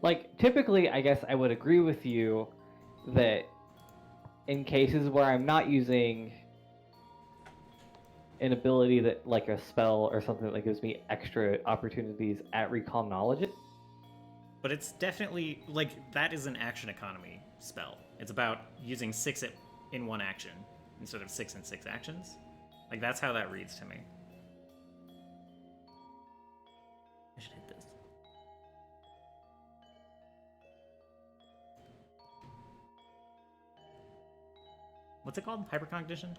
like, typically, I guess I would agree with you that in cases where I'm not using an ability that, like a spell or something that gives me extra opportunities at recall knowledge. But it's definitely, like, that is an action economy spell. It's about using 6 in one action instead of 6 in 6 actions. Like, that's how that reads to me. I should hit this. What's it called? Hypercognition?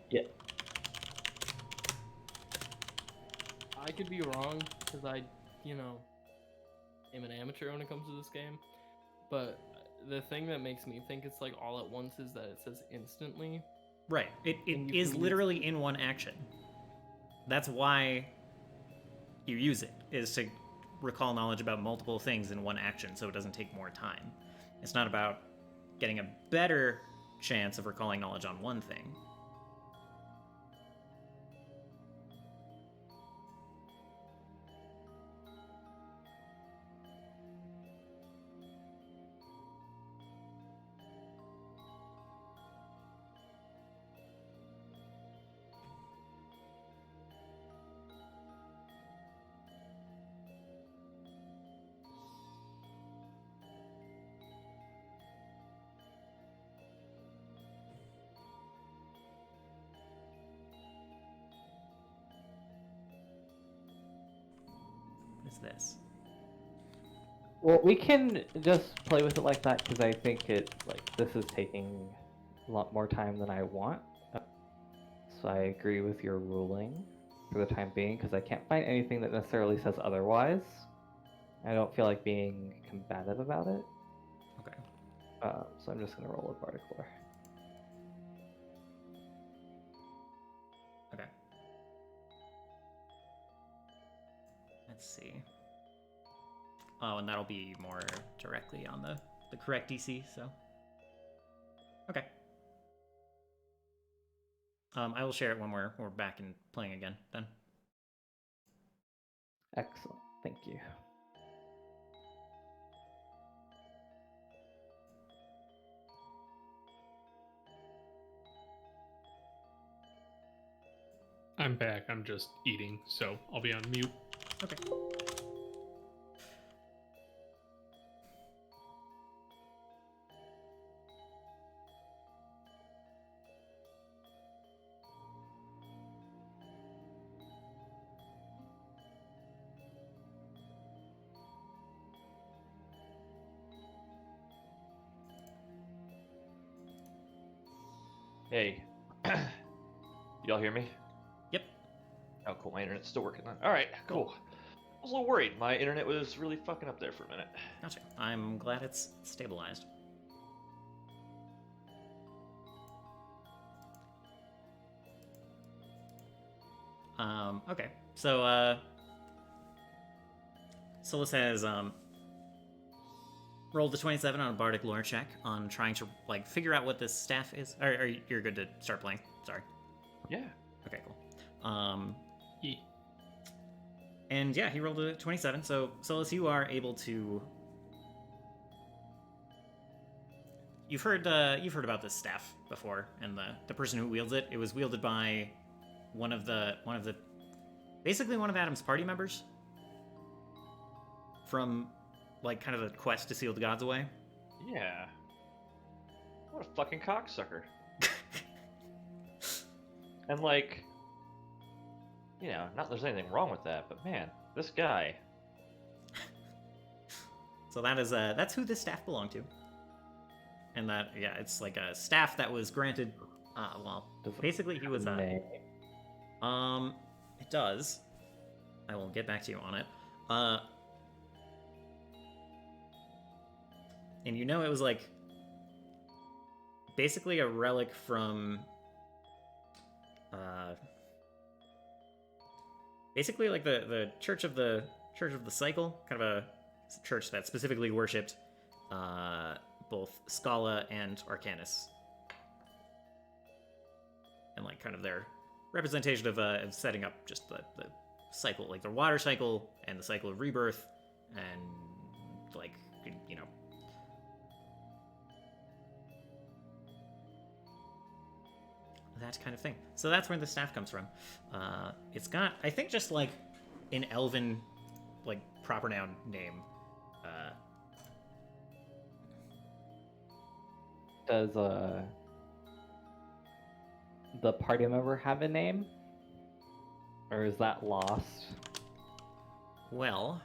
Yeah. I could be wrong because I, am an amateur when it comes to this game. But the thing that makes me think it's like all at once is that it says instantly. Right. It is literally in one action. That's why you use it, is to recall knowledge about multiple things in one action so it doesn't take more time. It's not about getting a better chance of recalling knowledge on one thing. What is this? Well, we can just play with it like that because I think this is taking a lot more time than I want. So I agree with your ruling for the time being because I can't find anything that necessarily says otherwise. I don't feel like being combative about it. Okay. So I'm just gonna roll a Bardic Lore. Okay. Let's see. Oh, and that'll be more directly on the correct DC, so. Okay. I will share it when we're back and playing again, then. Excellent, thank you. I'm back. I'm just eating, so I'll be on mute. Okay. Hey. Y'all hear me? Yep. Oh, cool. My internet's still working. All right, cool. I was a little worried. My internet was really fucking up there for a minute. Gotcha. I'm glad it's stabilized. Okay. So, Solus has, rolled the 27 on a Bardic Lore check on trying to, like, figure out what this staff is. Or you're good to start playing. Sorry. Yeah. Okay, cool. And yeah, he rolled a 27. So, Solus, you are able to. You've heard about this staff before, and the person who wields it. It was wielded by one of basically one of Adam's party members from, like, kind of the quest to seal the gods away. Yeah. What a fucking cocksucker. And, like, not that there's anything wrong with that, but man, this guy. So that's who this staff belonged to. And that, yeah, it's like a staff that was granted, basically he was Name. It does. I will get back to you on it. And it was like basically a relic from basically like the Church of the Cycle, kind of a church that specifically worshipped both Scala and Arcanus. And like kind of their representation of setting up just the cycle, like the water cycle and the cycle of rebirth, and like you know. That kind of thing. So that's where the staff comes from. It's got, I think, just like an elven, like, proper noun name. Does the party member have a name? Or is that lost? Well,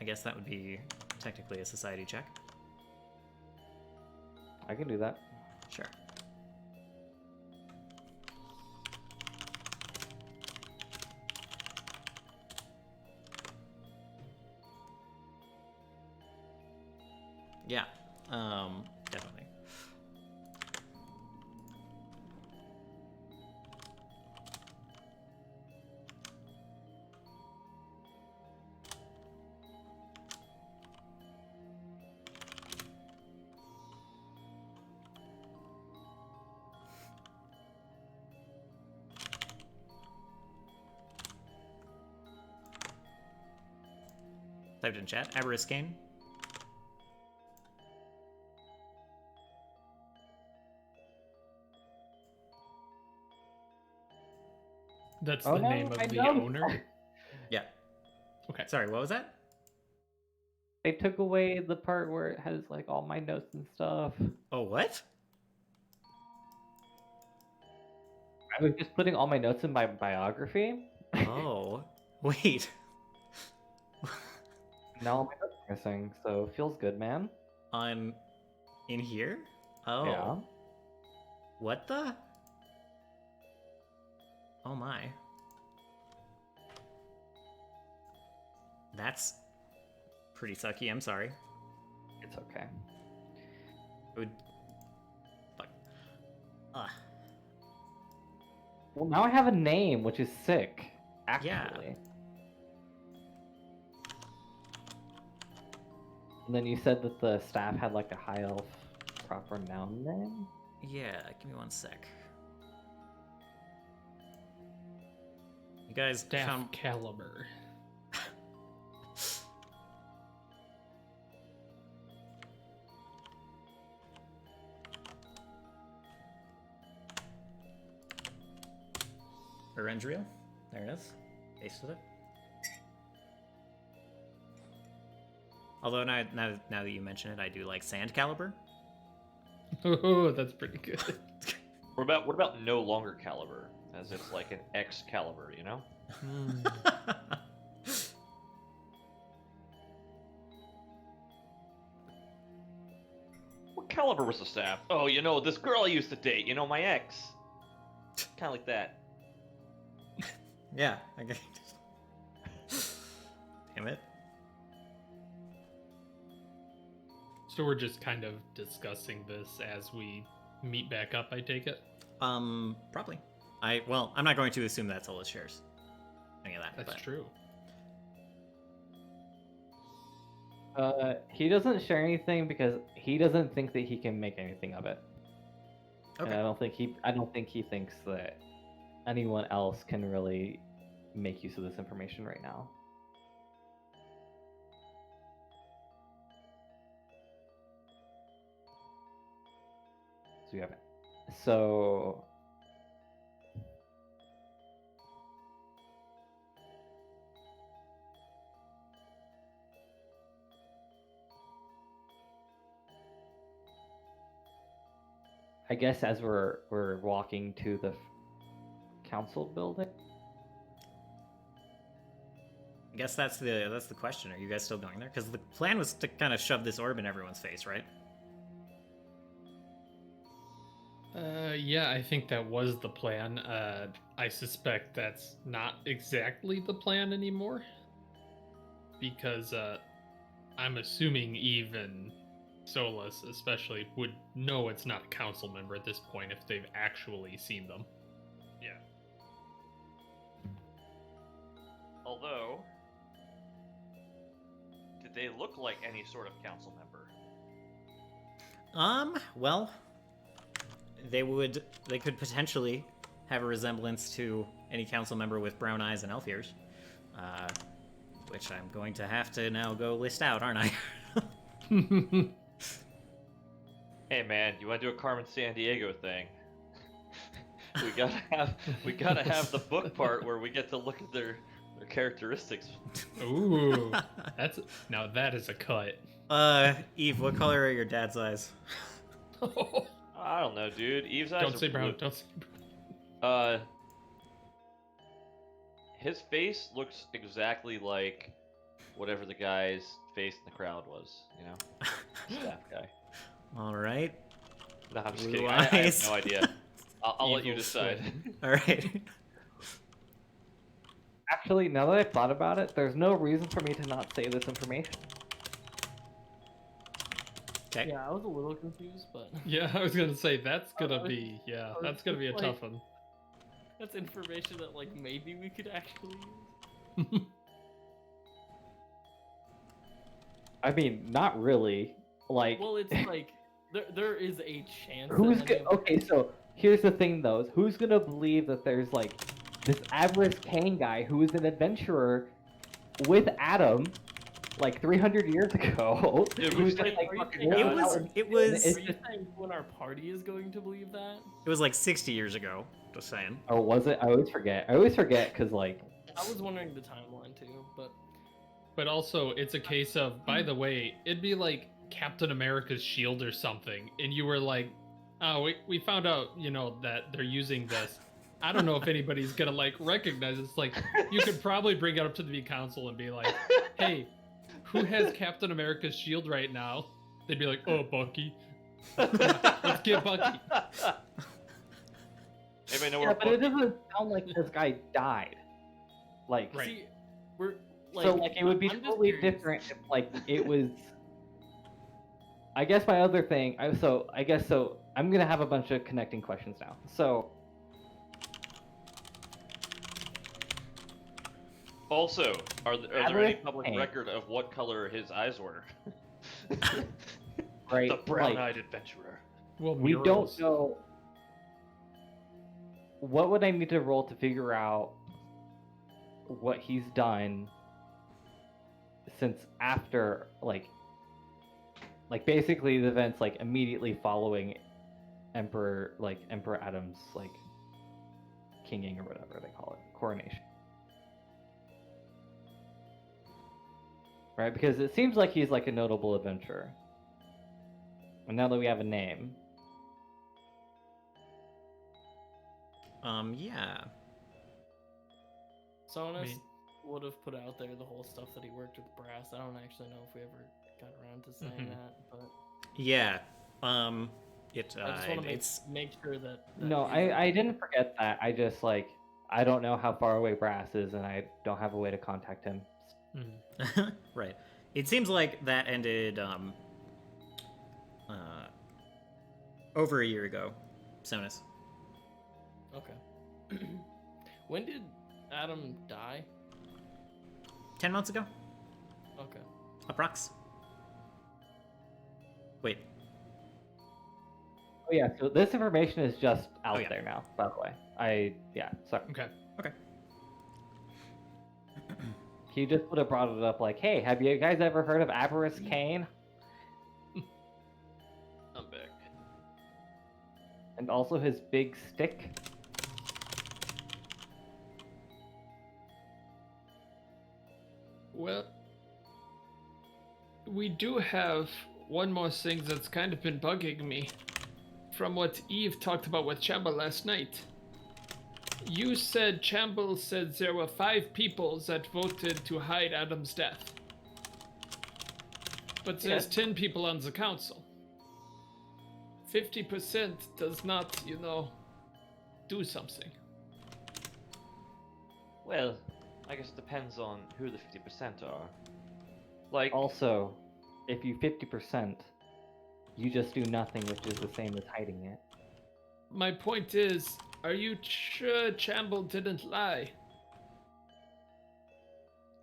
I guess that would be technically a society check. I can do that. Sure. Yeah, definitely. Typed in chat. Aberiscane. That's Oh, the no, name of I the know. owner. Yeah. Okay. Sorry, what was that? They took away the part where it has like all my notes and stuff. Oh, what? I was just putting all my notes in my biography. Oh, wait. Now all my notes are missing, so feels good, man. In here? Oh. Yeah. What the? Oh my. That's pretty sucky, I'm sorry. It's okay. It would... Fuck. Ugh. Well, now I have a name, which is sick. Actually. Yeah. And then you said that the staff had like a high elf proper noun name? Yeah, give me one sec. You guys Staff found... caliber. Erendriel? There it is. Pasted it. Although now that you mention it, I do like sand caliber. Oh, that's pretty good. What about no longer caliber? As it's like an X caliber, you know? What caliber was the staff? Oh, you know, this girl I used to date, you know, my ex. Kind of like that. Yeah, okay. Damn it. So we're just kind of discussing this as we meet back up, I take it? Probably. Well, I'm not going to assume that Solus shares any of that. That's but... true. He doesn't share anything because he doesn't think that he can make anything of it. Okay. And I don't think he thinks that anyone else can really make use of this information right now. So you have it. So I guess as we're walking to the council building. I guess that's the question. Are you guys still going there? Because the plan was to kind of shove this orb in everyone's face, right? Yeah, I think that was the plan. I suspect that's not exactly the plan anymore. Because I'm assuming even Solus, especially, would know it's not a council member at this point if they've actually seen them. Yeah. Although, did they look like any sort of council member? Well, they could potentially have a resemblance to any council member with brown eyes and elf ears, which I'm going to have to now go list out, aren't I? Hey man, you want to do a Carmen San Diego thing? we gotta have the book part where we get to look at their characteristics. Ooh, now that is a cut. Eve, what color are your dad's eyes? I don't know, dude. Eve's eyes Don't are say brown. blue. Don't say brown. His face looks exactly like whatever the guy's face in the crowd was, you know? Staff guy. All right. No, I'm just Blue kidding. I have eyes. no idea. I'll let you Evil decide. twin. All right. Actually, now that I've thought about it, there's no reason for me to not say this information. Okay. Yeah, I was a little confused, but Yeah, I was gonna say that's gonna was- be I was that's gonna be a just tough one. that's information that like maybe we could actually use. I mean, not really. Like, Well, it's like there is a chance. who's that any gonna? of Okay, so here's the thing, though: is who's gonna believe that there's like this Avarice Kane guy who is an adventurer with Adam, like 300 years ago? Dude, who's we've just been like fucking fucking It hanging was- out with- it was- it's Are you just- saying when our party is going to believe that? It was like 60 years ago. Just saying. Oh, was it? I always forget. I always forget because like. I was wondering the timeline too, but But also, it's a case of, by the way, it'd be like Captain America's shield or something, and you were like, oh, we found out, you know, that they're using this. I don't know if anybody's gonna like recognize it. It's like you could probably bring it up to the council and be like, hey, who has Captain America's shield right now? They'd be like, oh, Bucky. Let's get Bucky. Anybody know Yeah, where but it Bucky- doesn't sound like this guy died. Like, Right. see, we're like so like it would be I'm just totally curious. different if like it was. I guess my other thing. I guess so. I'm gonna have a bunch of connecting questions now. So Also, are there any Avarice public Kane. record of what color his eyes were? right, The like, brown-eyed adventurer. Well, we murals. don't know. What would I need to roll to figure out what he's done since after like basically the events like immediately following Emperor Adam's like kinging or whatever they call it, coronation. Right, because it seems like he's like a notable adventurer. And now that we have a name, Yeah. Sonus mean- would have put out there the whole stuff that he worked with brass. I don't actually know if we ever got around to saying Mhm. that, but Yeah. I just want to make sure that no, I didn't forget that. I just like I don't know how far away Brass is, and I don't have a way to contact him. Mhm. Right. It seems like that ended over a year ago. Sonus. Okay. When did Adam die? 10 months ago? Okay. Approx. Wait. Oh yeah, so this information is just out yeah. there now. By the way, sorry. Okay. He just would have brought it up like, hey, have you guys ever heard of Avarice Kane? I'm back. And also his big stick. Well, we do have one more thing that's kind of been bugging me. From what Eve talked about with Chamble last night. You said Chamble said there were 5 people that voted to hide Adam's death. But there's 10 people on the council. 50% does not, do something. Well, I guess it depends on who the 50% are. Like, Also, if you 50%, you just do nothing, which is the same as hiding it. My point is, are you sure Chamble didn't lie?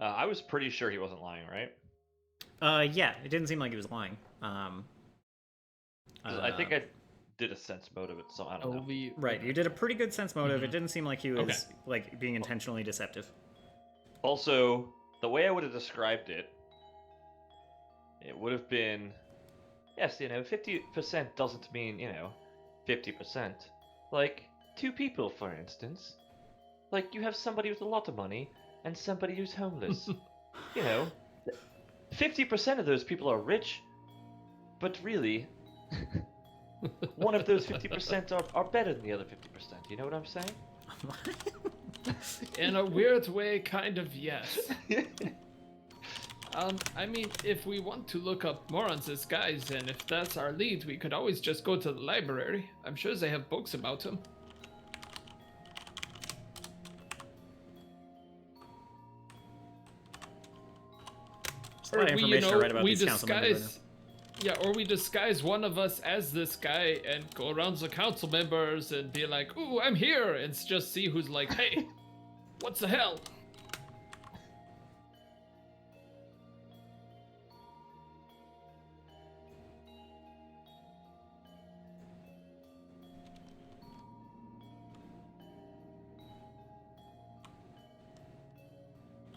I was pretty sure he wasn't lying, right? Yeah, it didn't seem like he was lying. 'Cause I think I did a sense mode of it, so I don't know. Ovi, Right, you did a pretty good sense motive. It Mhm. didn't seem like he was Okay. like being intentionally deceptive. Also, the way I would have described it it would have been. Yes, 50% doesn't mean, 50%. Like, 2 people, for instance. Like, you have somebody with a lot of money and somebody who's homeless. 50% of those people are rich, but really, one of those 50% are better than the other 50%. You know what I'm saying? In a weird way, kind of yes. I mean, if we want to look up more on this guys, and if that's our lead, we could always just go to the library. I'm sure they have books about him. There's a lot of information to write about we these council members right now. Yeah, or we disguise one of us as this guy and go around the council members and be like, "Ooh, I'm here," and just see who's like, "Hey, what the hell?"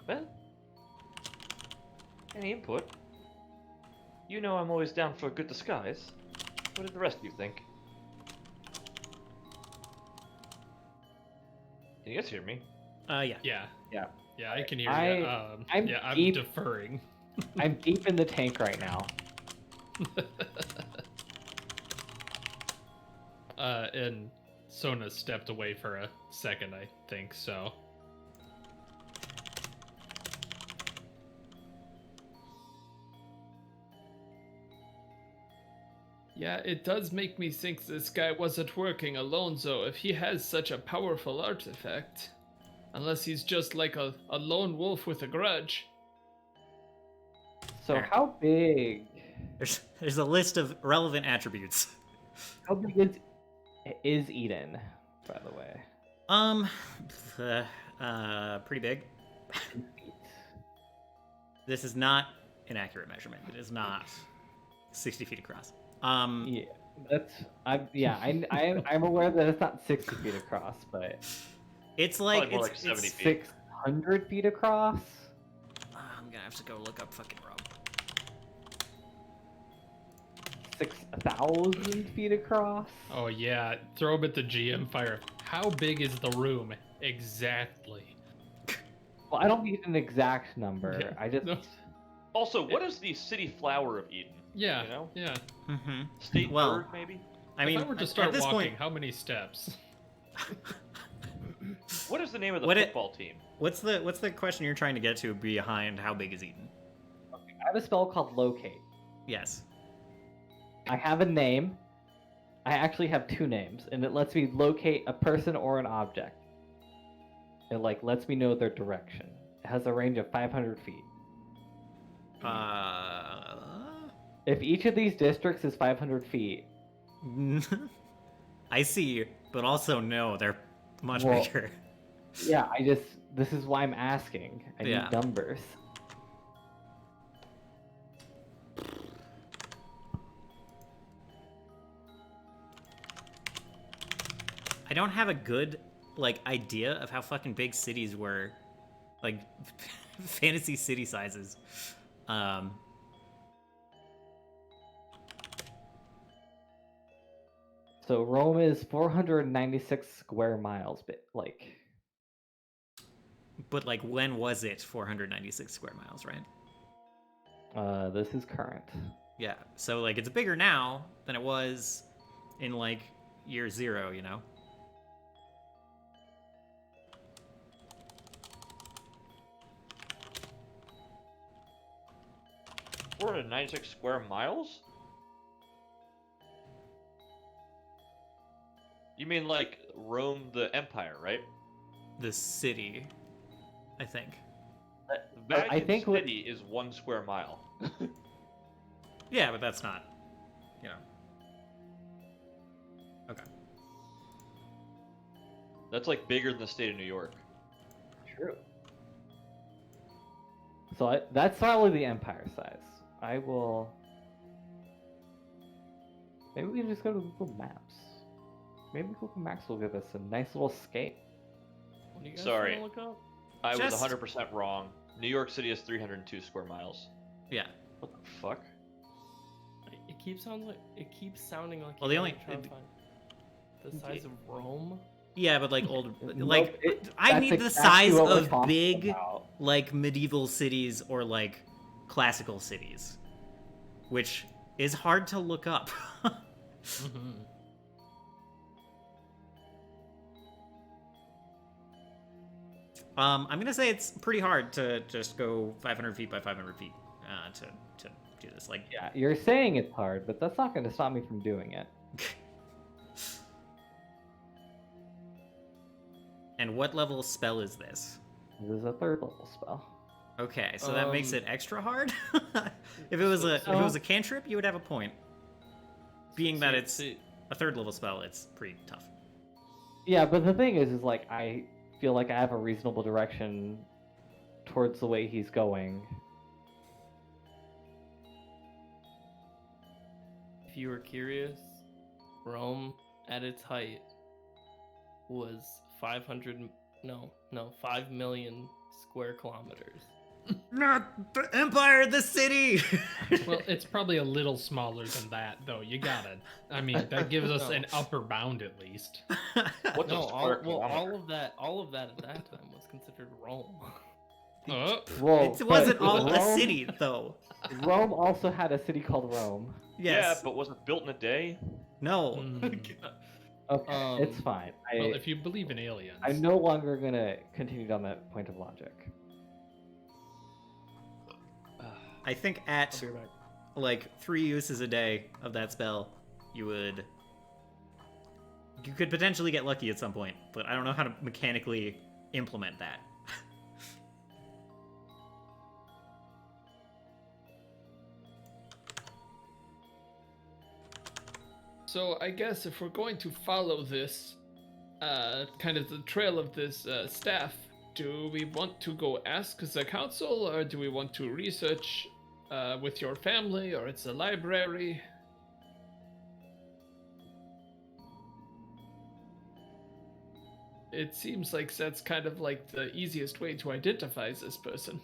Well, any input? You know I'm always down for a good disguise. What did the rest of you think? Can you guys hear me? Yeah. Yeah, I can hear I- you. I'm I'm deep- deferring. I'm deep in the tank right now. And Sona stepped away for a second, I think, so. Yeah, it does make me think this guy wasn't working alone, though, if he has such a powerful artifact. Unless he's just like a lone wolf with a grudge. So Fair. how big There's a list of relevant attributes. is Eden, by the way? Pretty big. This is not an accurate measurement. It is not 60 feet across. Yeah, I'm aware that it's not 60 feet across, but It's like Probably more it's, like 70 it's feet. 600 feet across. I'm gonna have to go look up fucking Rob. 6,000 feet across. Oh yeah, throw him at the GM fire. How big is the room exactly? Well, I don't need an exact number. Yeah, I just no. Also, what is the city flower of Eden? Yeah, You know? yeah. Mm-hmm. State Well, bird, maybe? I mean, if I were to at start this walking, point, how many steps? What is the name of the What it- football team? what's the question you're trying to get to behind how big is Eden? I have a spell called locate. Yes. I have a name. I actually have 2 names, and it lets me locate a person or an object. It lets me know their direction. It has a range of 500 feet. If each of these districts is 500 feet, I see, but also no, they're much Well, bigger. yeah, this is why I'm asking. I Yeah. need numbers. I don't have a good idea of how fucking big cities were, like fantasy city sizes. So Rome is 496 square miles, but But when was it 496 square miles, right? this is current. Yeah. So it's bigger now than it was in year 0, you know? 496 square miles? You mean Rome the Empire, right? The city, I think. The Vatican I think what- City is 1 square mile. Yeah, but that's not, you know. Okay. That's bigger than the state of New York. True. So that's probably the empire size. I will. Maybe we can just go to Google Maps. Maybe Google Maps will give us a nice little scale. What do you guys Sorry. wanna look up? I was Just- 100% wrong. New York City is 302 square miles. Yeah. What the fuck? keeps sounding like Well, the you're only- trying to find the size of Rome. Yeah, but like old, Nope, like I that's need the exactly size what we're of talking big, about. like medieval cities or like classical cities, which is hard to look up. Mm-hmm. I'm gonna say it's pretty hard to just go 500 feet by 500 feet to do this. Like, Yeah, you're saying it's hard, but that's not going to stop me from doing it. and what level spell is this? This is a 3rd level spell. Okay, so that makes Um, it extra hard. If it was a cantrip, you would have a point. Being that it's a 3rd level spell, it's pretty tough. Yeah, but the thing is like I feel like I have a reasonable direction towards the way he's going. If you were curious, Rome at its height was 5 million square kilometers. Not the Empire, the city! Well, it's probably a little smaller than that, though. You gotta. I mean, that gives us No. an upper bound at least. What No, does square kilometer? all of that at that time was considered Rome. Well, It wasn't but all a Rome- city, though. Rome also had a city called Rome. Yes. Yeah, but was it built in a day? No. Hmm. Okay, it's fine. Well, if you believe in aliens. I'm no longer gonna continue down that point of logic. I think I'll at be right back. like 3 uses a day of that spell, you could potentially get lucky at some point, but I don't know how to mechanically implement that. So I guess if we're going to follow this, kind of the trail of this staff, do we want to go ask the council, or do we want to research with your family, or it's a library? It seems like that's kind of like the easiest way to identify this person.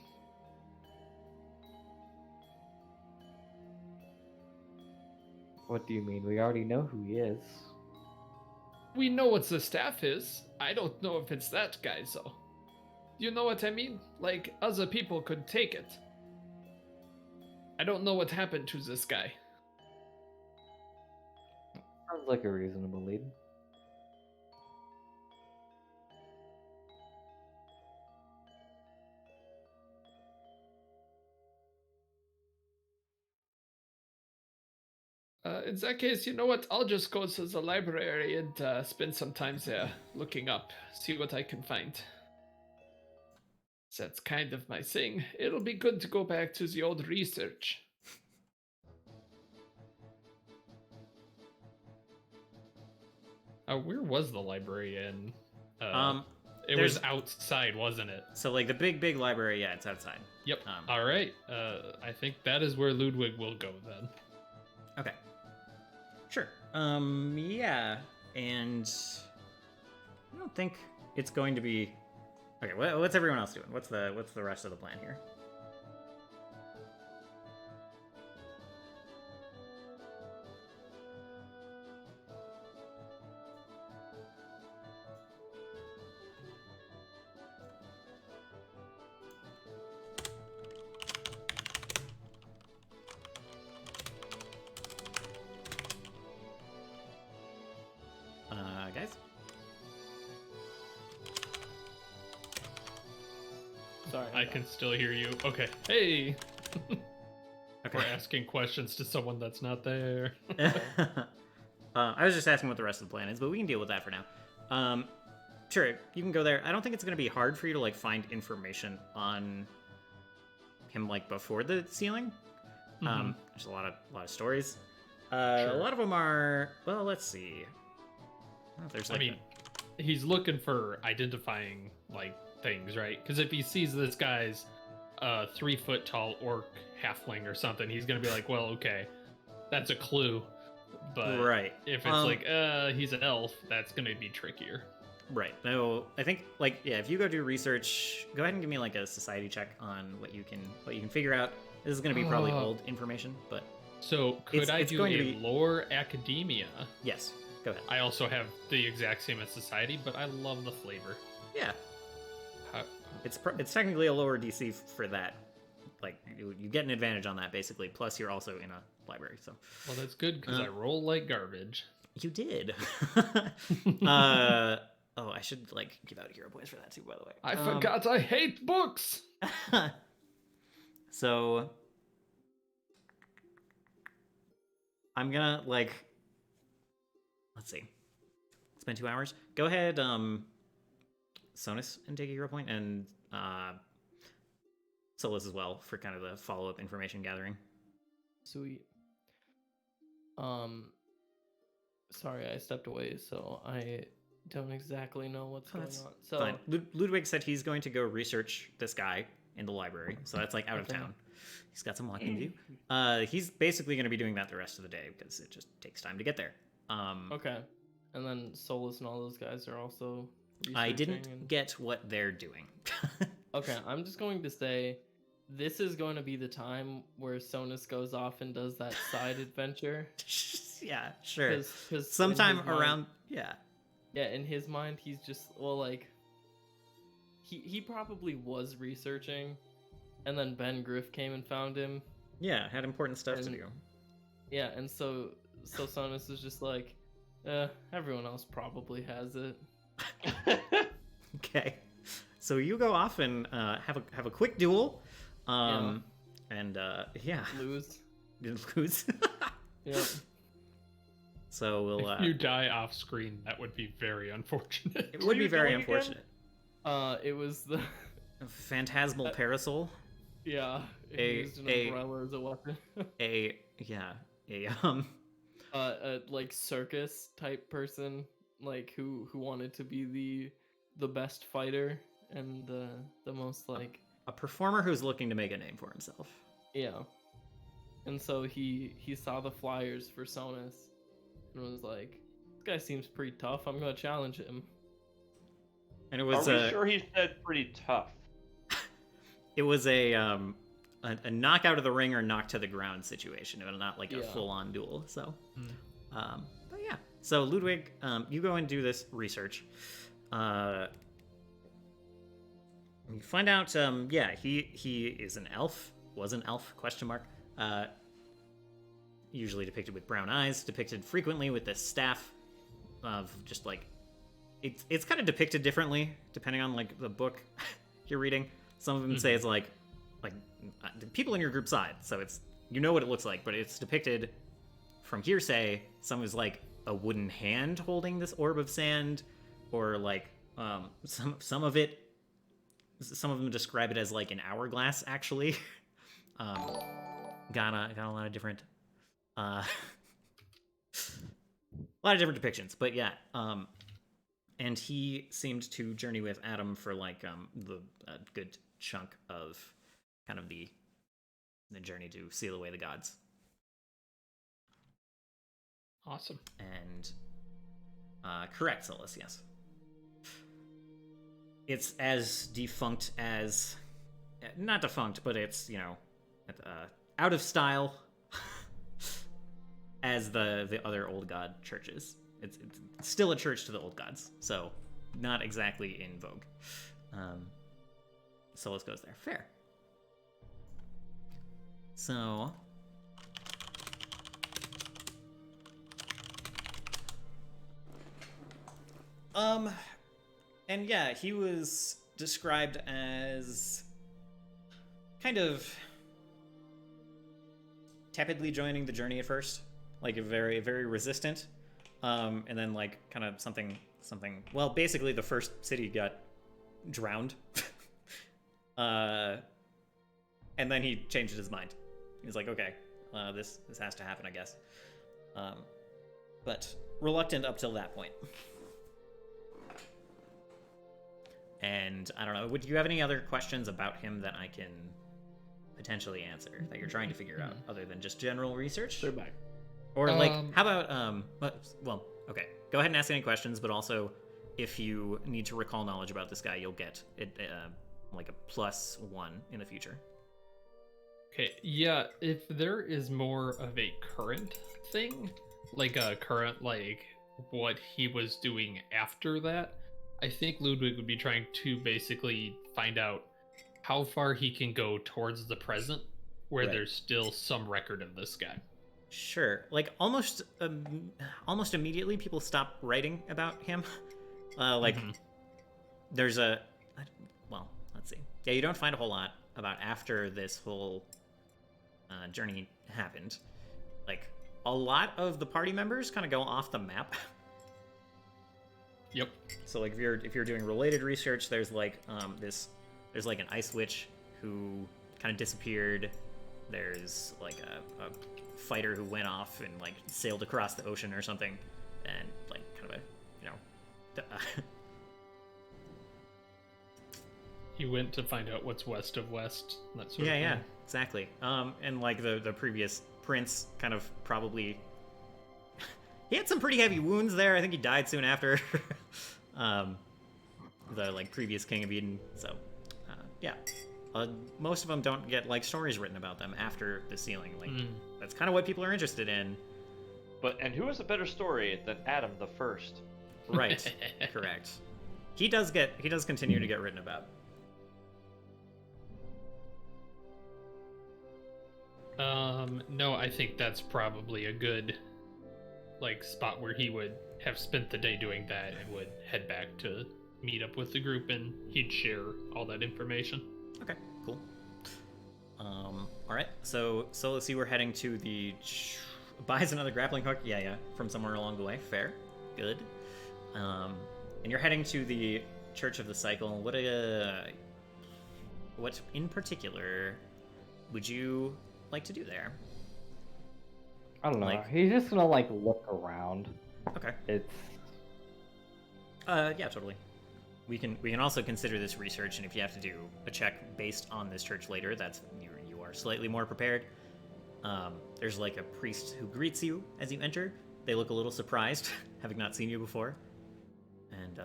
What do you mean? We already know who he is. We know what the staff is. I don't know if it's that guy, though. You know what I mean? Like, other people could take it. I don't know what happened to this guy. Sounds like a reasonable lead. In that case, you know what? I'll just go to the library and spend some time there looking up, see what I can find. That's kind of my thing. It'll be good to go back to the old research. Where was the library in? It was there's- outside, wasn't it? So like the big library, yeah, it's outside. Yep. Um, All right. I think that is where Ludwig will go then. Okay. Sure. Yeah, and I don't think it's going to be. Okay, what's everyone else doing? What's the rest of the plan here? Guys? Sorry. I can still hear you. Okay. Hey. We're Okay. asking questions to someone that's not there. I was just asking what the rest of the plan is, but we can deal with that for now. Sure, you can go there. I don't think it's going to be hard for you to like find information on him like before the ceiling. There's a lot of stories. A lot of them are. Well, let's see. I don't know if there's I like mean, he's looking for identifying like things, right? Because if he sees this guy's 3 foot tall orc halfling or something, he's gonna be like, well, okay, that's a clue. But right. if it's like he's an elf, that's gonna be trickier. Right. No, I think like yeah, if you go do research, go ahead and give me like a society check on what you can figure out. This is going to be probably old information, but So could I it's do going a to be- lore academia? Yes, go ahead. I also have the exact same as society, but I love the flavor. Yeah, How, it's technically a lower DC for that. Like you get an advantage on that basically. Plus, you're also in a library, so well, that's good because I roll like garbage. you did. Oh, I should like give out hero points for that too, by the way. I forgot I hate books. So I'm gonna like, let's see, it's been 2 hours. Go ahead, Sonus, and take a hero point, and Solus as well for kind of the follow-up information gathering. Sweet. Sorry, I stepped away, so I don't exactly know what's going on. So Fine. Ludwig said he's going to go research this guy in the library, so that's like out of Okay. town. He's got some walking to do. He's basically going to be doing that the rest of the day because it just takes time to get there. okay, and then Solus and all those guys are also. I didn't researching and- get what they're doing. Okay, I'm just going to say, this is going to be the time where Sonus goes off and does that side adventure. Yeah, sure. 'Cause in Sometime his mind- around, yeah. Yeah, in his mind, he's just like. He probably was researching, and then Ben Griff came and found him. Yeah, had important stuff to And- do. Yeah, and so Sonus is just like, everyone else probably has it. Okay, so you go off and have a quick duel, and yeah, Lose. didn't lose. Yep. So we'll. If you die off screen, that would be very unfortunate. It would be you very doing again? unfortunate. It was the. Phantasmal parasol. Yeah. A- He used an a- umbrella as a weapon. A A like circus type person, like who wanted to be the best fighter and the most like a performer who's looking to make a name for himself. yeah. And so he saw the flyers for Sonus and was like, this guy seems pretty tough. I'm gonna challenge him. And it Are was we sure he said pretty tough? it was a knock out of the ring or knock to the ground situation. It was not like a Yeah. full on duel. So, but yeah. So Ludwig, you go and do this research. You find out, he is an elf. Was an elf? Question mark. Usually depicted with brown eyes. Depicted frequently with this staff of just like. It's kind of depicted differently depending on like the book you're reading. Some of them say it's like the people in your group side, so it's you know what it looks like, but it's depicted from hearsay. Some is like a wooden hand holding this orb of sand, or like some of it. Some of them describe it as like an hourglass, actually. Got a lot of different, a lot of different depictions, but yeah. And he seemed to journey with Adam for like the good chunk of kind of the journey to seal away the gods. Awesome. And correct, Solus, yes. It's as defunct as not defunct, but it's out of style as the other old god churches. It's still a church to the old gods, so not exactly in vogue. Solus goes there. Fair. So and yeah, he was described as kind of tepidly joining the journey at first, like a very, very resistant. And then like kind of something, well, basically the first city got drowned. And then he changed his mind. He's like, okay, this has to happen, I guess. But reluctant up till that point. And I don't know, would you have any other questions about him that I can potentially answer that you're trying to figure out other than just general research? They're back. Or like, how about well, okay, go ahead and ask any questions, but also if you need to recall knowledge about this guy, you'll get it like a +1 in the future. Okay, yeah, if there is more of a current thing, like a current, like what he was doing after that, I think Ludwig would be trying to basically find out how far he can go towards the present where Right. there's still some record of this guy. Sure. Like almost immediately, people stop writing about him. Like Mhm. there's well, let's see. Yeah, you don't find a whole lot about after this whole journey happened. Like a lot of the party members kind of go off the map. Yep. So like if you're doing related research, there's like there's like an ice witch who kind of disappeared. There's like a fighter who went off and like sailed across the ocean or something, and like kind of a He went to find out what's west of west. That sort of yeah, thing. exactly. And like the previous prince kind of probably he had some pretty heavy wounds there. I think he died soon after. The like previous king of Eden. So yeah, most of them don't get like stories written about them after the sealing. Like that's kind of what people are interested in. And who has a better story than Adam the First? Right. Correct. He does continue to get written about. No, I think that's probably a good like spot where he would have spent the day doing that and would head back to meet up with the group and he'd share all that information. Okay, cool. All right. So let's see. We're heading to the buys another grappling hook. Yeah, from somewhere along the way. Fair, good. And you're heading to the Church of the Cycle. What in particular would you like to do there? I don't know. Like- He's just gonna like look around. Okay. It's Yeah, totally. We can also consider this research, and if you have to do a check based on this church later, that's you are slightly more prepared. There's like a priest who greets you as you enter. They look a little surprised, having not seen you before, and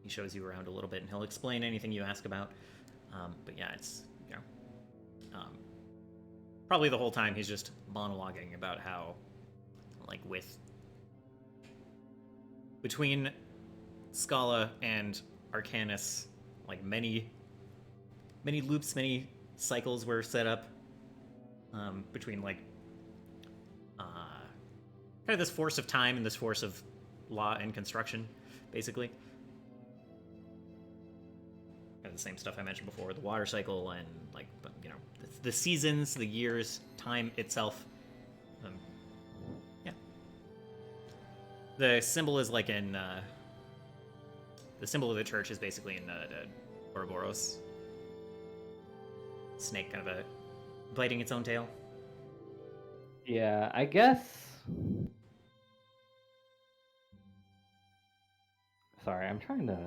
he shows you around a little bit, and he'll explain anything you ask about. But yeah, it's probably the whole time he's just monologuing about how, like, between Scala and Arcanus, like many loops, many cycles were set up between like kind of this force of time and this force of law and construction, basically. And the same stuff I mentioned before, the water cycle and like the seasons, the years, time itself. Yeah. The symbol is like in the symbol of the church is basically in Ouroboros. Snake kind of biting its own tail. yeah, I guess. Sorry, I'm trying to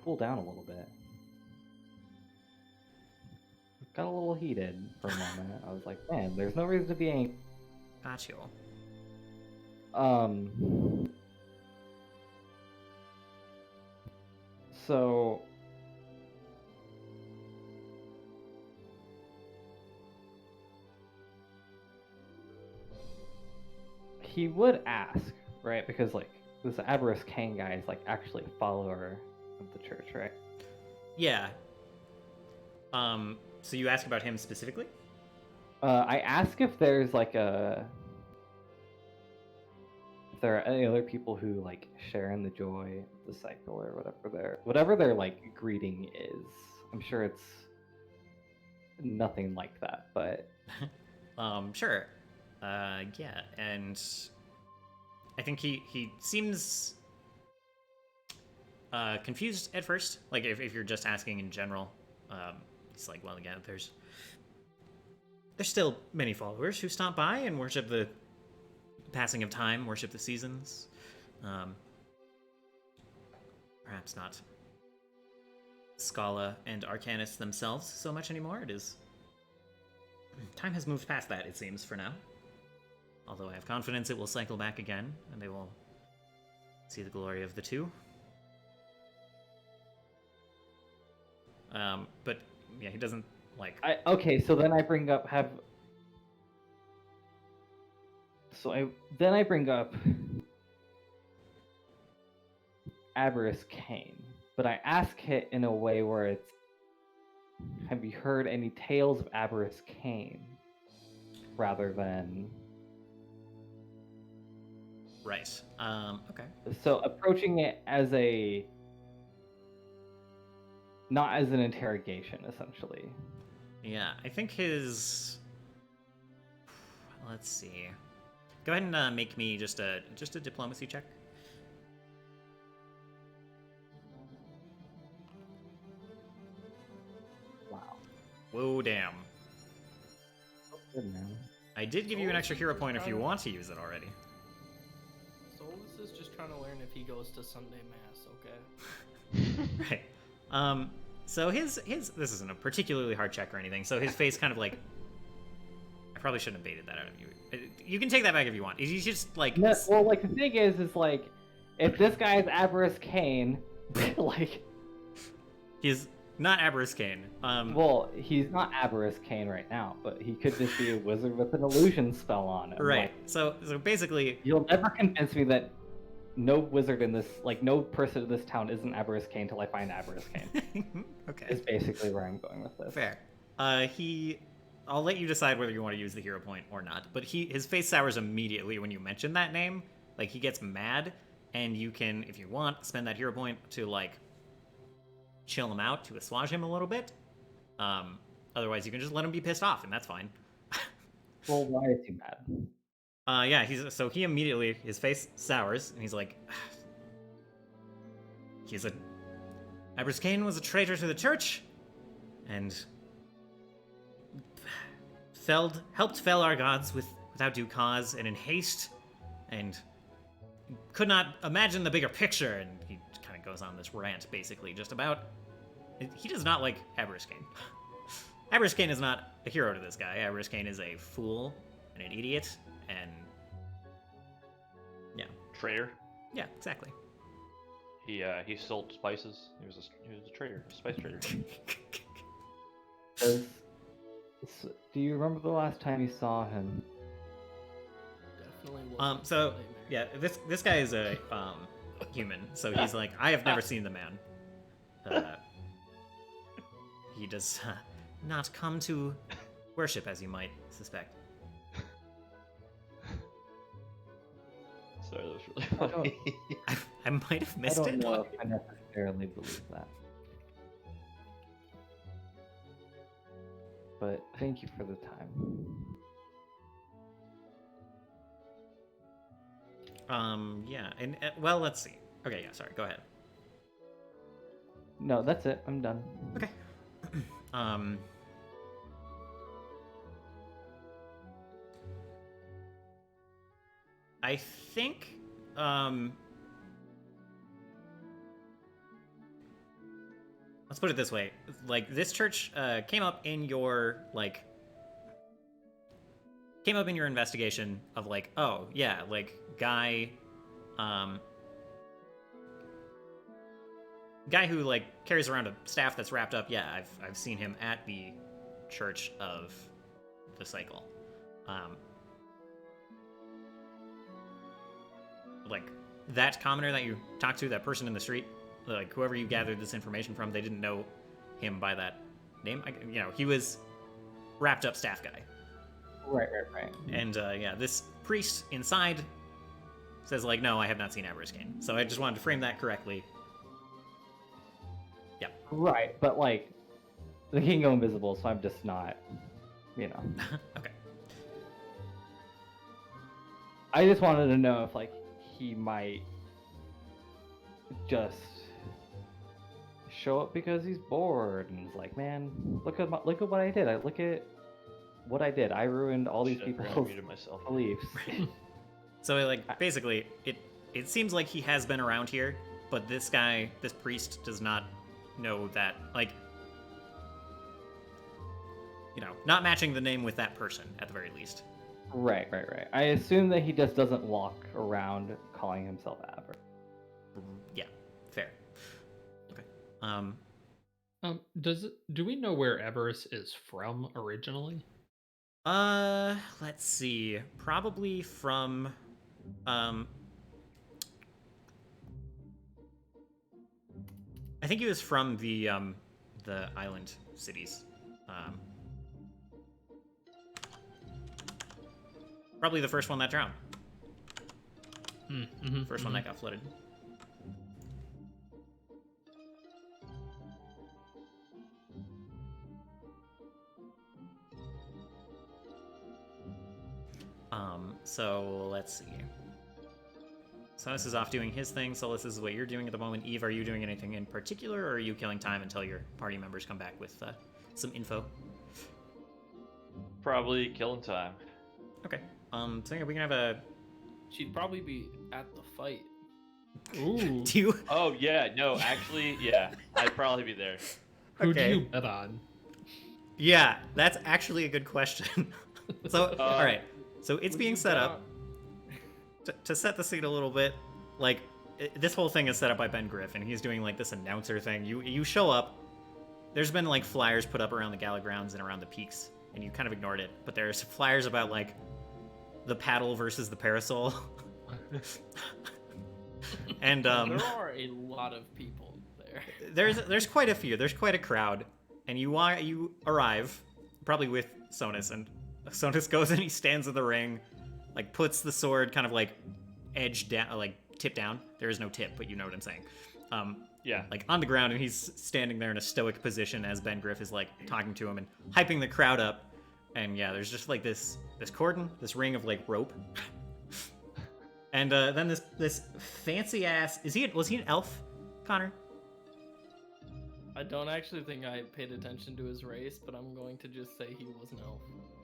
cool down a little bit. Got a little heated for a moment. I was like, man, there's no reason to be angry. Got you. So he would ask, right? Because like this Aberrus Kang guy is like actually a follower of the church, right? Yeah. So you ask about him specifically? I ask if there's like if there are any other people who like share in the joy of the cycle or whatever their like greeting is. I'm sure it's nothing like that, but Sure. Yeah, and I think he seems confused at first. Like if you're just asking in general, it's like, well, again, there's still many followers who stop by and worship the passing of time, worship the seasons. Perhaps not Scala and Arcanus themselves so much anymore. It is time has moved past that, it seems, for now. Although I have confidence it will cycle back again, and they will see the glory of the two. But yeah, he doesn't Like, Okay, so then I bring up then I bring up Aberrus Kane, but I ask it in a way where it's, have you heard any tales of Aberrus Kane? Rather than right. Okay. so approaching it as not as an interrogation, essentially. Yeah, I think his. Let's see. Go ahead and make me just a diplomacy check. Wow. Whoa, damn. Good man. I did give you an extra hero point if you want to use it already. Solus is just trying to learn if he goes to Sunday Mass, okay? Right. So his this isn't a particularly hard check or anything. So his face kind of like. I probably shouldn't have baited that out of you. You can take that back if you want. He's just like. No, well, like the thing is like, if this guy is Aberrus Kane, like. He's not Aberrus Kane. Well, he's not Aberrus Kane right now, but he could just be a wizard with an illusion spell on him. Right. Like, So basically. you'll never convince me that no wizard in this, like, no person in this town isn't Aberrus Kane till I find Aberrus Kane. Okay. Is basically where I'm going with this. Fair. I'll let you decide whether you want to use the hero point or not. But his face sours immediately when you mention that name. Like, he gets mad, and you can, if you want, spend that hero point to like chill him out, to assuage him a little bit. Otherwise, you can just let him be pissed off, and that's fine. Well, why is he mad? Yeah. He immediately, his face sours, and he's like, Aberrus Kane was a traitor to the church, and helped fell our gods without due cause and in haste, and could not imagine the bigger picture. And he kind of goes on this rant, basically, just about. He does not like Aberrus Kane. Aberrus Kane is not a hero to this guy. Aberrus Kane is a fool and an idiot, and yeah, Traitor. yeah, exactly. He sold spices. He was a trader, a spice trader. Do you remember the last time you saw him? Definitely wasn't So Sunday yeah, this guy is a human, so he's like, I have never seen the man. He does not come to worship, as you might suspect. Sorry, that was really funny. I might have I missed don't it. know if I necessarily believe that. But thank you for the time. Yeah, and well, let's see. Okay, yeah, sorry, go ahead. No, that's it. I'm done. Okay. I think, let's put it this way. Like, this church, came up in your investigation of, like, oh, yeah, like, guy who, like, carries around a staff that's wrapped up. Yeah, I've seen him at the Church of the Cycle. Like, that commoner that you talked to, that person in the street, like, whoever you gathered this information from, they didn't know him by that name. He was wrapped up staff guy. Right. And, yeah, this priest inside says, like, no, I have not seen Aberrus Kane. So I just wanted to frame that correctly. Yep. Right, but like, the king go invisible, so I'm just not, Okay. I just wanted to know if like he might just show up because he's bored and he's like, man, look at what I did. I ruined all these Shit, I forgot I people's muted myself. beliefs. So, like, basically, it seems like he has been around here, but this priest does not know that, like, not matching the name with that person, at the very least. Right. I assume that he just doesn't walk around calling himself Aber. Yeah, fair. Okay. Do we know where Everest is from originally? Let's see. Probably from, um, I think he was from the island cities. Um, Probably the first one that drowned. First one that got flooded. So let's see. Sonus is off doing his thing. Solus, this is what you're doing at the moment. Eve, are you doing anything in particular, or are you killing time until your party members come back with some info? Probably killing time. Okay. So yeah, we can have a. She'd probably be at the fight. Ooh. Do you? Oh yeah, no, actually, yeah, I'd probably be there. Who Okay. do you bet on? Yeah, that's actually a good question. So, all right. So it's Would being you set bet up to set the scene a little bit. Like this whole thing is set up by Ben Griffin. He's doing like this announcer thing. You show up. There's been like flyers put up around the gala grounds and around the peaks, and you kind of ignored it. But there's flyers about like the paddle versus the parasol. And there are a lot of people there. there's quite a few. There's quite a crowd, and you arrive probably with Sonus, and Sonus goes and he stands in the ring, like puts the sword kind of like edge down, like tip down. There is no tip, but you know what I'm saying. Yeah. Like on the ground, and he's standing there in a stoic position as Ben Griff is like talking to him and hyping the crowd up. And yeah, there's just like this cordon, this ring of like rope. And then this fancy ass was he an elf, Connor? I don't actually think I paid attention to his race, but I'm going to just say he was an elf.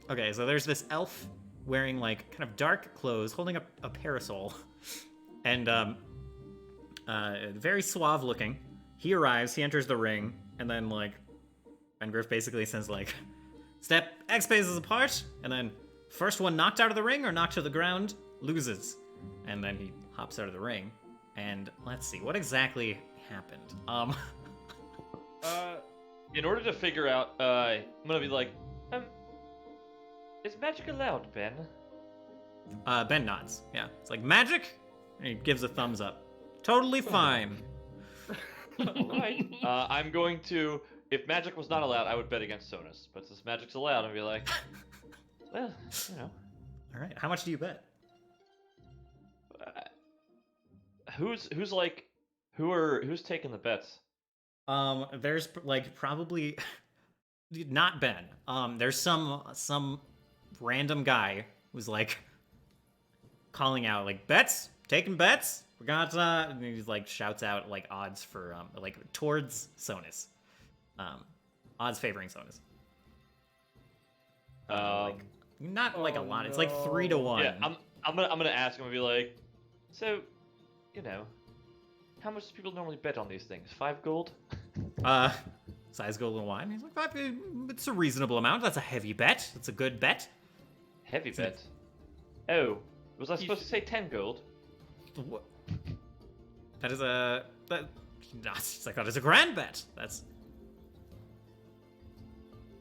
Okay, so there's this elf wearing like kind of dark clothes, holding up a parasol, and very suave looking. He arrives, he enters the ring, and then like Ben Griff basically says like, step X paces apart, and then first one knocked out of the ring or knocked to the ground loses. And then he hops out of the ring, and let's see what exactly happened. In order to figure out, I'm gonna be like, is magic allowed, Ben? Ben nods. Yeah, it's like magic, and he gives a thumbs up. Totally fine. Alright. I'm going to, if magic was not allowed, I would bet against Sonus. But since magic's allowed, I'd be like, well, you know. All right, how much do you bet? Who's taking the bets? There's like probably not Ben. There's some random guy who's like calling out like taking bets. We got and he like shouts out like odds for like towards Sonus. Odds favoring Sonus. Like not like a lot. It's like 3 to 1. Yeah, I'm gonna ask him and be like, so, you know, how much do people normally bet on these things? 5 gold? Size gold and wine. He's like, it's a reasonable amount. That's a heavy bet. That's a good bet. Heavy bet. Oh, was I supposed to say 10 gold? What? That is a it's like that is a grand bet. That's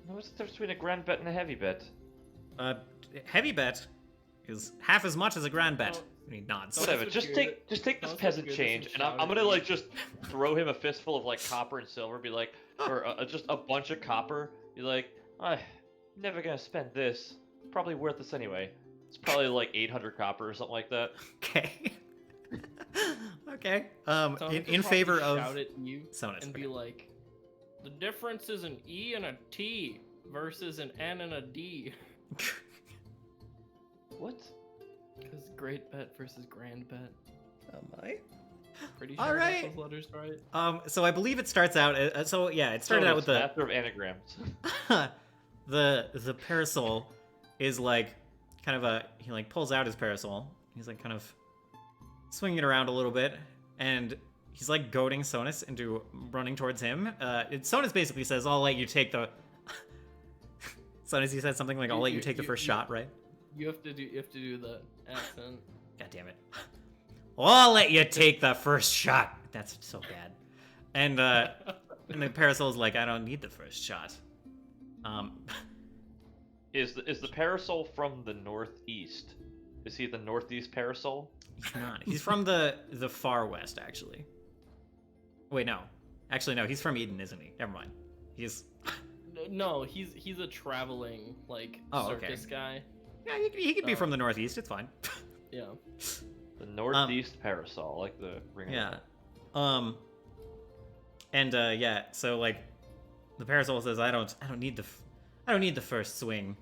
No, what's the difference between a grand bet and a heavy bet? heavy bet is half as much as a grand bet. And he nods. Whatever. Sounds Just good. take this Sounds peasant good. change, Just and I'm shout gonna at like me. just throw him a fistful of like copper and silver. Be like, or just a bunch of copper. Be like, I'm never gonna spend this. Probably worth this anyway. It's probably like 800 copper or something like that. Okay. Okay. Someone could In probably favor of shout at you Sonus. and be like, the difference is an E and a T versus an N and a D. What? Because great bet versus grand bet. Oh my. Pretty sure All I got right. those letters right. So I believe it starts out. So yeah, it started out with the master of anagrams. the parasol is like kind of he like pulls out his parasol. He's like kind of swinging it around a little bit, and he's like goading Sonus into running towards him. Sonus basically says, "I'll let you take the." Sonus, he said something like, "I'll let you take the first shot," right? You have to do the accent. God damn it! Well, I'll let you take the first shot. That's so bad. And And the Parasol's like, I don't need the first shot. Is the Parasol from the northeast? Is he the northeast Parasol? He's not. He's from the far west, actually. Wait, no. Actually, no. He's from Eden, isn't he? Never mind. He's. No, he's a traveling like circus guy. Yeah, he could be from the northeast. It's fine. Yeah. The northeast Parasol, like the ring. Yeah. Yeah. So like, the Parasol says, I don't need the first swing.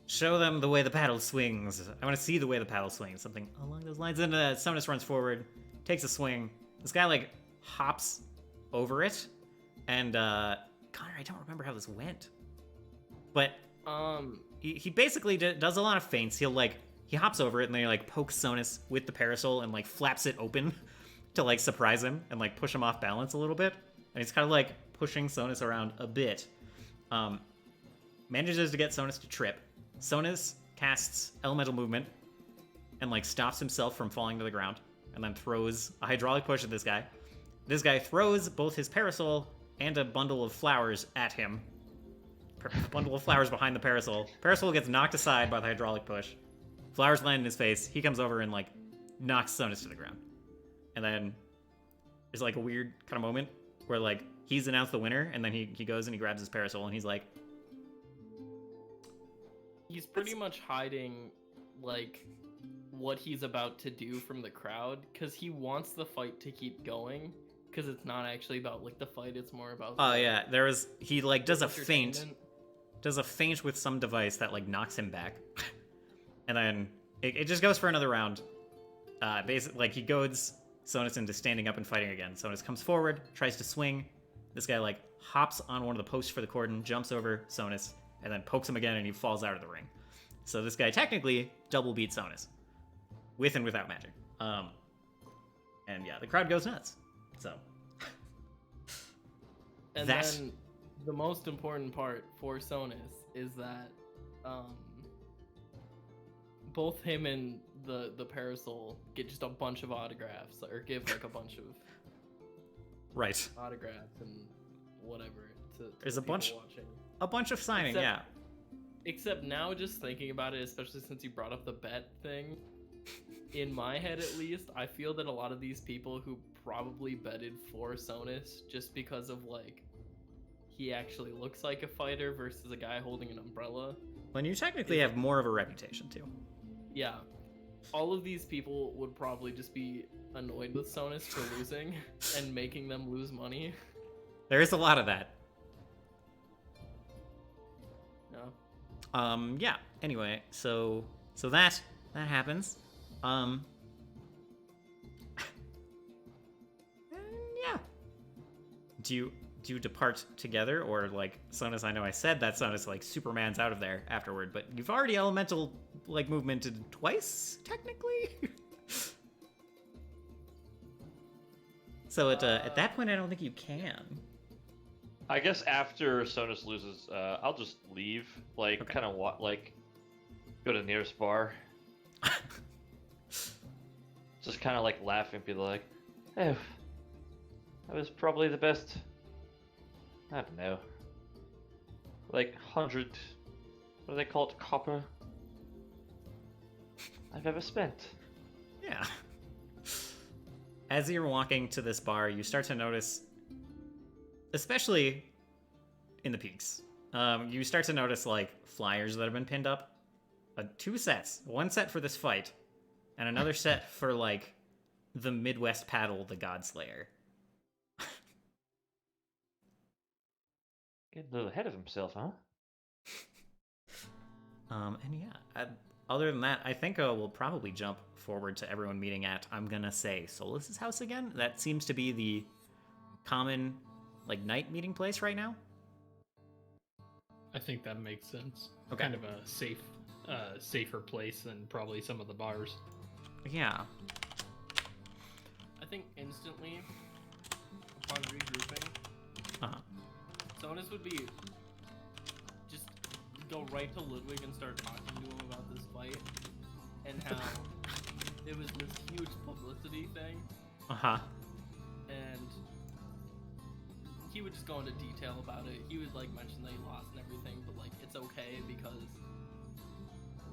Show them the way the paddle swings. I want to see the way the paddle swings. Something along those lines. And Sonus runs forward, takes a swing. This guy like hops over it, and Connor, I don't remember how this went, but he basically does a lot of feints. He hops over it and then he like pokes Sonus with the Parasol and like flaps it open to like surprise him and like push him off balance a little bit. And he's kind of like pushing Sonus around a bit. Manages to get Sonus to trip. Sonus casts Elemental Movement and like stops himself from falling to the ground, and then throws a hydraulic push at this guy. This guy throws both his Parasol and a bundle of flowers at him. Bundle of flowers behind the Parasol. Parasol gets knocked aside by the hydraulic push. Flowers land in his face. He comes over and like knocks Sonus to the ground. And then there's like a weird kind of moment where like he's announced the winner, and then he goes and he grabs his Parasol and he's like, he's pretty much hiding like what he's about to do from the crowd, because he wants the fight to keep going, because it's not actually about like the fight, it's more about yeah, he like does a feint with some device that like knocks him back. And then it just goes for another round. Basically like he goads Sonus into standing up and fighting again. Sonus comes forward, tries to swing. This guy like hops on one of the posts for the cordon, jumps over Sonus, and then pokes him again, and he falls out of the ring. So this guy technically double beat Sonus, with and without magic. And yeah, the crowd goes nuts. So. And then the most important part for Sonus is that both him and the Parasol get just a bunch of autographs, or give like a bunch of autographs and whatever to There's the a bunch people watching. A bunch of signing, Except now, just thinking about it, especially since you brought up the bet thing, in my head at least, I feel that a lot of these people who probably betted for Sonus just because of like he actually looks like a fighter versus a guy holding an umbrella. When you technically have more of a reputation too. Yeah. All of these people would probably just be annoyed with Sonus for losing and making them lose money. There is a lot of that. No. Yeah. Anyway, so that happens. Yeah. Do you depart together, or like Sonus? I know I said that Sonus like Superman's out of there afterward, but you've already elemental like movemented twice technically. So at that point, I don't think you can. I guess after Sonus loses, I'll just leave. Like, Okay. kind of like, go to the nearest bar. Just kind of like laugh and be like, "Oh, that was probably the best. I don't know. Like 100. What do they call it? Copper. I've ever spent." Yeah. As you're walking to this bar, you start to notice, especially in the peaks, you start to notice like flyers that have been pinned up. 2 sets. One set for this fight, and another set for like the Midwest Paddle, the Godslayer. Getting a little ahead of himself, huh? And yeah, other than that, I think we'll probably jump forward to everyone meeting at, I'm gonna say, Solus's house again. That seems to be the common like night meeting place right now. I think that makes sense. Okay. Kind of a safer place than probably some of the bars. Yeah. I think instantly, upon regrouping, Sonus would be just go right to Ludwig and start talking to him about this fight and how it was this huge publicity thing, Uh-huh. and he would just go into detail about it. He would like mention that he lost and everything, but like it's okay because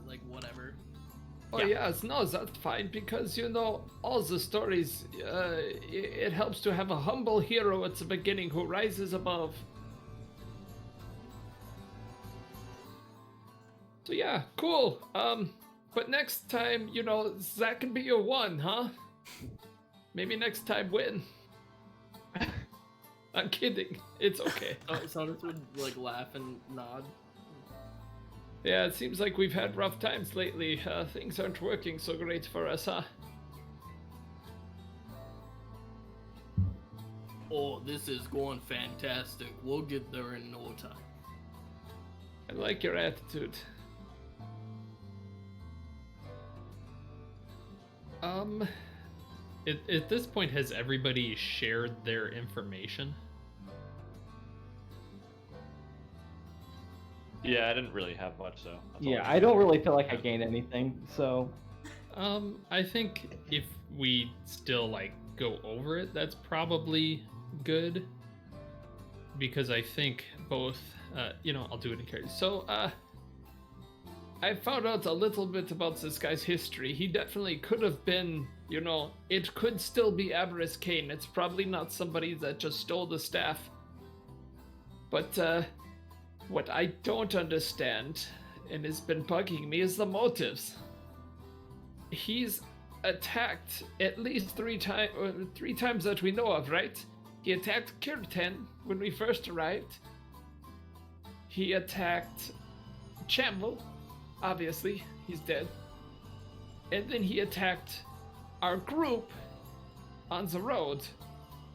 like whatever. Oh yes, no, that's fine because all the stories. It helps to have a humble hero at the beginning who rises above. So yeah, cool. But next time, that can be your one, huh? Maybe next time win. I'm kidding. It's okay. Sonus would like laugh and nod. Yeah, it seems like we've had rough times lately. Things aren't working so great for us, huh? Oh, this is going fantastic. We'll get there in no time. I like your attitude. At this point, has everybody shared their information? Yeah, I didn't really have much, so. that's all Yeah, I I did. don't really feel like I gained anything, so I think if we still go over it, that's probably good. Because I think both, I'll do it in character. So, I found out a little bit about this guy's history. He definitely could have been, it could still be Aberys Kane. It's probably not somebody that just stole the staff. But, what I don't understand, and has been bugging me, is the motives. He's attacked at least three times that we know of, right? He attacked Kirtan when we first arrived. He attacked Chamble. Obviously, he's dead. And then he attacked our group on the road,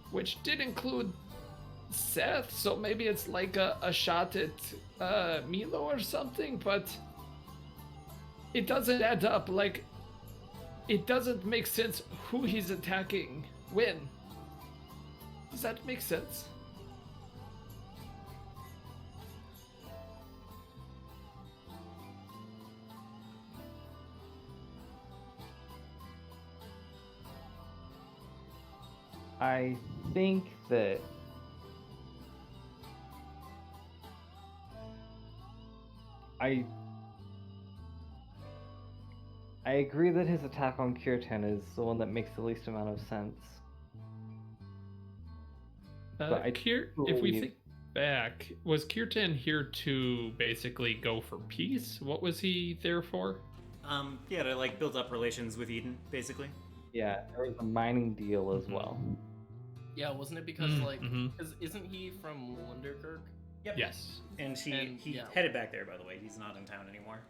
which did include Seth, so maybe it's like a shot at Milo or something, but it doesn't add up. It doesn't make sense who he's attacking when. Does that make sense? I think that I agree that his attack on Kirtan is the one that makes the least amount of sense. But I If we believe- think back, was Kirtan here to basically go for peace? What was he there for? Yeah, to build up relations with Eden, basically. Yeah, there was a mining deal as well. Yeah, wasn't it because mhm. because isn't he from Lunderkirk? Yep. Yes. And he yeah. headed back there, by the way. He's not in town anymore.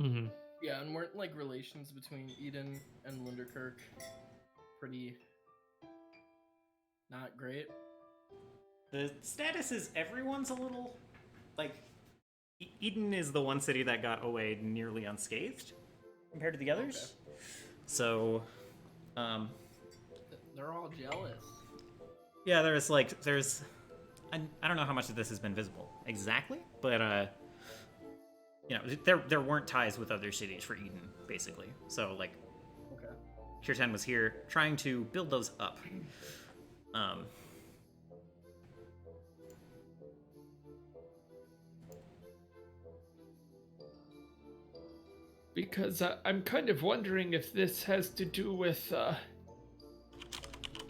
Mm-hmm. Yeah, and weren't relations between Eden and Lunderkirk pretty not great? The status is everyone's a little Eden is the one city that got away nearly unscathed compared to the others. Okay. So, They're all jealous. yeah, there's I don't know how much of this has been visible exactly, but there weren't ties with other cities for Eden basically. So Okay. Kirtan was here trying to build those up. Because I'm kind of wondering if this has to do with,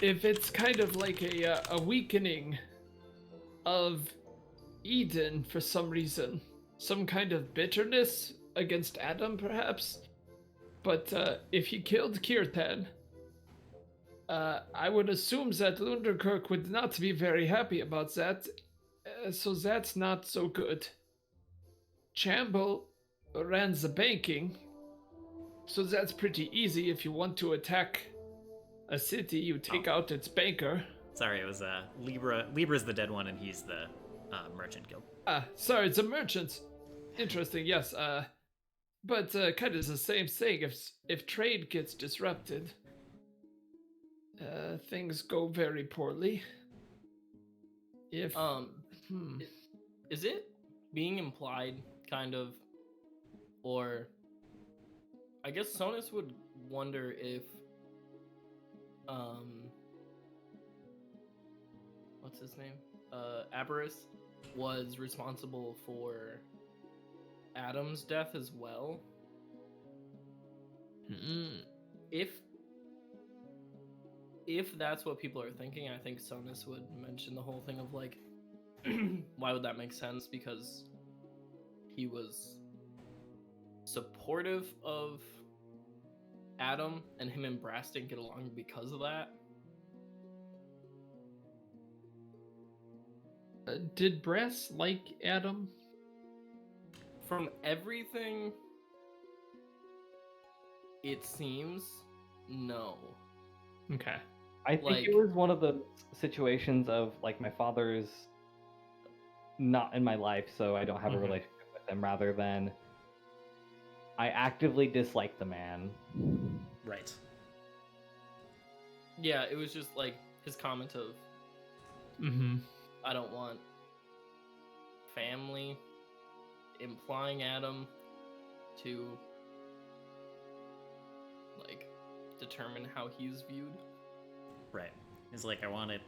if it's kind of like a weakening of Eden for some reason. Some kind of bitterness against Adam, perhaps? But if he killed Kirtan, I would assume that Lunderkirk would not be very happy about that, so that's not so good. Chamble ran the banking, so that's pretty easy. If you want to attack a city, you take out its banker. Sorry, it was Libra. Libra's the dead one, and he's the merchant guild. Sorry, it's a merchant. Interesting, yes. But kind of the same thing. If trade gets disrupted, things go very poorly. If Is it being implied, kind of, or I guess Sonus would wonder if what's his name? Aberys was responsible for Adam's death as well. If that's what people are thinking, I think Sonus would mention the whole thing of like, why would that make sense? Because he was supportive of Adam, and him and Brass didn't get along because of that. Did Brass like Adam? From everything, it seems no. Okay. I think Like- it was one of the situations of like my father's not in my life, so I don't have a Mhm. relationship with him, rather than I actively dislike the man. Right. Yeah, it was just like his comment of, Mm-hmm. I don't want family, implying Adam to like determine how he's viewed. Right. It's like I want it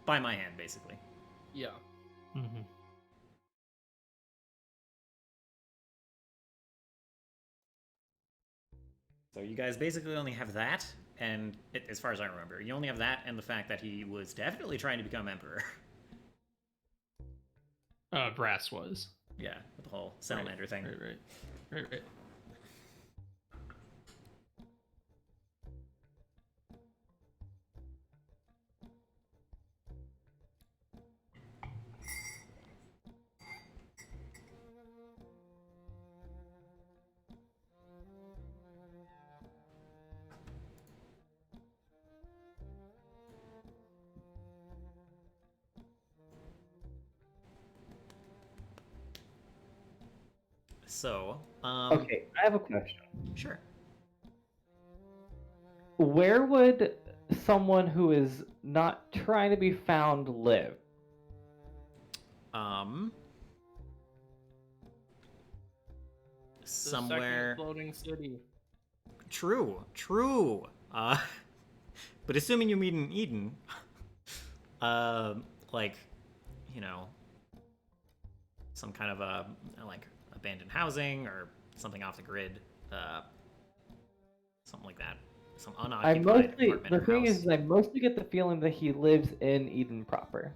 by my hand, basically. Yeah. Mm-hmm. So you guys basically only have that, and as far as I remember, you only have that and the fact that he was definitely trying to become emperor. Brass was. Yeah, with the whole salamander thing. Right. So, Okay, I have a question. sure. Where would someone who is not trying to be found live? The Somewhere. second floating city. True. But assuming you meet in Eden, like, you know, some kind of a like abandoned housing or something off the grid, something like that, some I unoccupied mostly apartment the or thing house. is, I mostly get the feeling that he lives in Eden proper.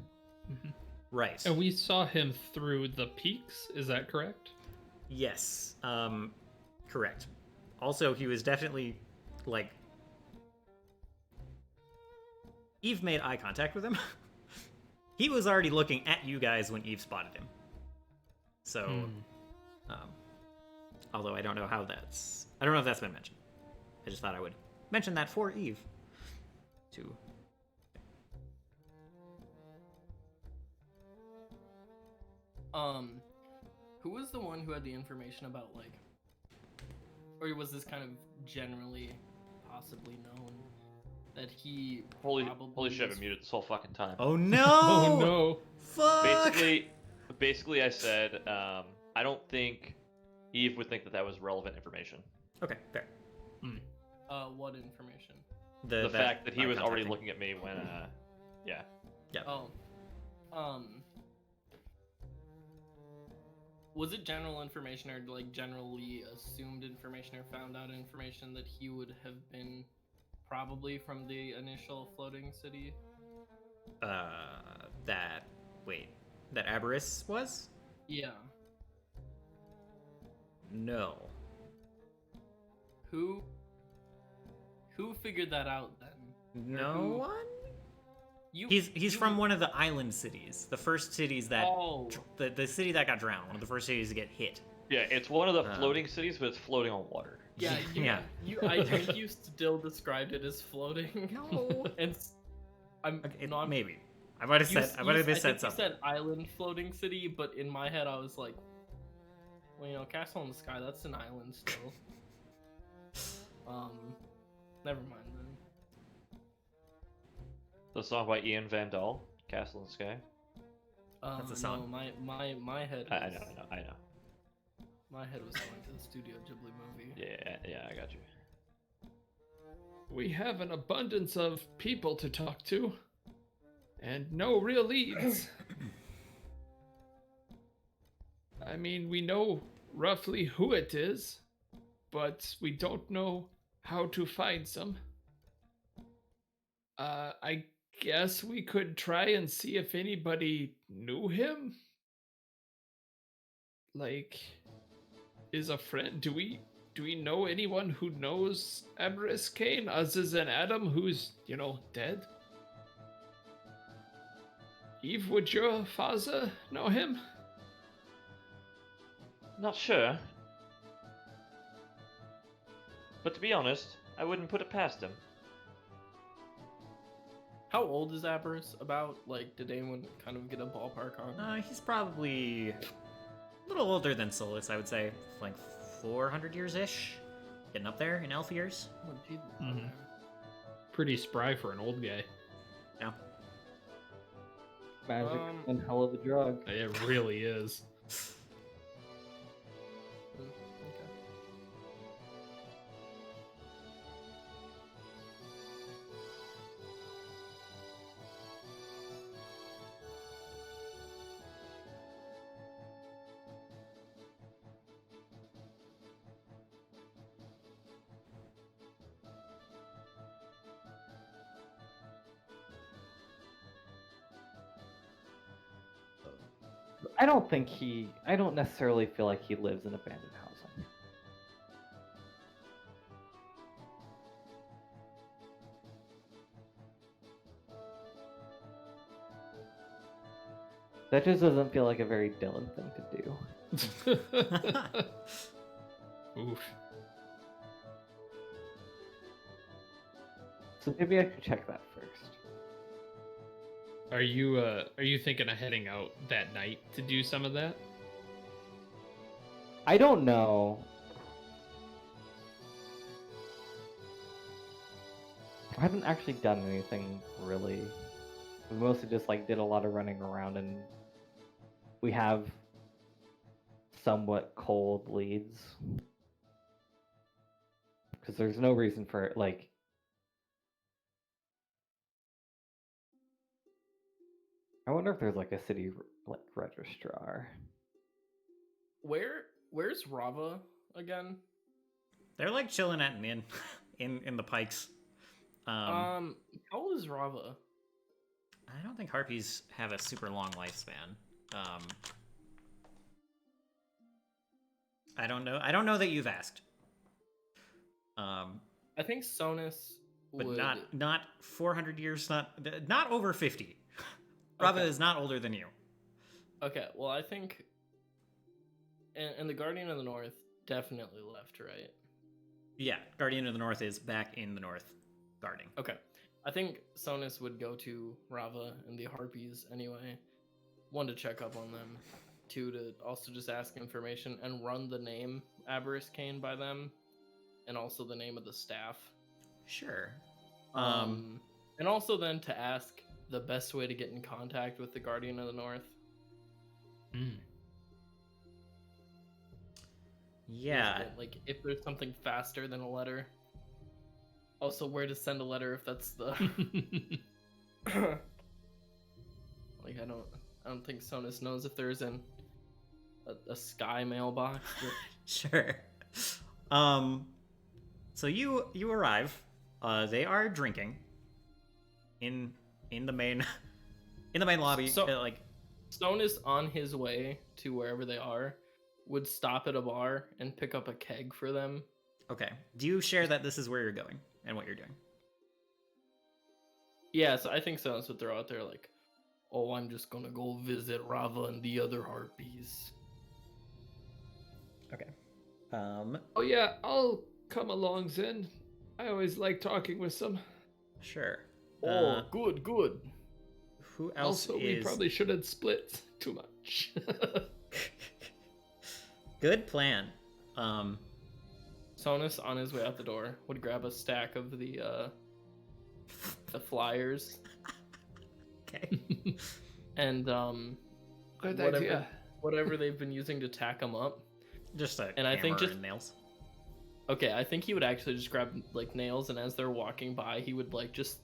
Mm-hmm. Right. And we saw him through the peaks. Is that correct? Yes. Correct. Also, he was definitely like Eve made eye contact with him. He was already looking at you guys when Eve spotted him. So, although I don't know if that's been mentioned. I just thought I would mention that for Eve. To Who was the one who had the information about like, or was this kind of generally possibly known that he Holy probably shit! I've was- been muted this whole fucking time. Oh no! Oh no. Fuck! Basically, I said I don't think Eve would think that was relevant information. Okay, fair. what information? The fact that he eye was already contact looking at me when, yeah. Oh, was it general information or like generally assumed information or found out information that he would have been probably from the initial floating city? That Aberys was? Yeah. No. Who figured that out then? No who- one? You. He's from one of the island cities. The first cities that Oh. the city that got drowned, one of the first cities to get hit. Yeah, it's one of the floating cities, but it's floating on water. Yeah. Yeah. I think you still described it as floating. No. And I'm not. Maybe. I might have said I said think something. you said island floating city, but in my head I was like, well, you know, Castle in the Sky, that's an island still. Never mind then. The song by Ian Van Dahl, Castle in the Sky. That's a song. No, my head. I Was, know. My head was going to the Studio Ghibli movie. Yeah, I got you. We have an abundance of people to talk to. and no real leads. I mean, we know roughly who it is, but we don't know how to find some. I guess we could try and see if anybody knew him. Like, is a friend? Do we know anyone who knows Aberys Kane, other than Adam, who's dead? Eve, would your father know him? Not sure. But to be honest, I wouldn't put it past him. How old is Aberys? About, like, did anyone kind of get a ballpark on? He's probably a little older than Solus, I would say. Like 400 years-ish. Getting up there in elf years. Oh, Jesus. Mhm. Pretty spry for an old guy. Yeah. Magic and hell of a drug. It really is. Okay. I don't necessarily feel like he lives in abandoned housing. That just doesn't feel like a very Dylan thing to do. Oof. So maybe I should check that first. Are you thinking of heading out that night to do some of that? I don't know. I haven't actually done anything really. We mostly just like did a lot of running around, and we have somewhat cold leads because there's no reason for like. I wonder if there's like a city like registrar. Where's Rava again? They're like chilling at an inn in the Pikes. How old is Rava? I don't think harpies have a super long lifespan. I don't know. I don't know that you've asked. I think Sonus But would. not 400 years. Not over 50. Rava Okay. is not older than you. Okay, well, I think. And the Guardian of the North definitely left, right? Yeah, Guardian of the North is back in the North, guarding. Okay. I think Sonus would go to Rava and the Harpies anyway. One, to check up on them. Two, to also just ask information and run the name Aberys Kane by them. And also the name of the staff. Sure. And also then to ask the best way to get in contact with the Guardian of the North. Yeah. Like, if there's something faster than a letter. Also, where to send a letter if that's the... Like, I don't think Sonus knows if there's a sky mailbox. Sure. So you arrive. They are drinking in the main lobby. So- Like, Sonus, on his way to wherever they are, would stop at a bar and pick up a keg for them. okay. Do you share that this is where you're going and what you're doing? Yeah, so I think Sonus would throw out there like, "Oh, I'm just gonna go visit Rava and the other harpies." Okay. Oh yeah, I'll come along then. I always like talking with some. Sure. Oh, good. Who else Also, we is... probably shouldn't split too much. Good plan. Sonus, on his way out the door, would grab a stack of the flyers Okay. and Good whatever idea. whatever they've been using to tack them up. Just a And I think hammer just- and nails. Okay, I think he would actually just grab like nails, and as they're walking by, he would like just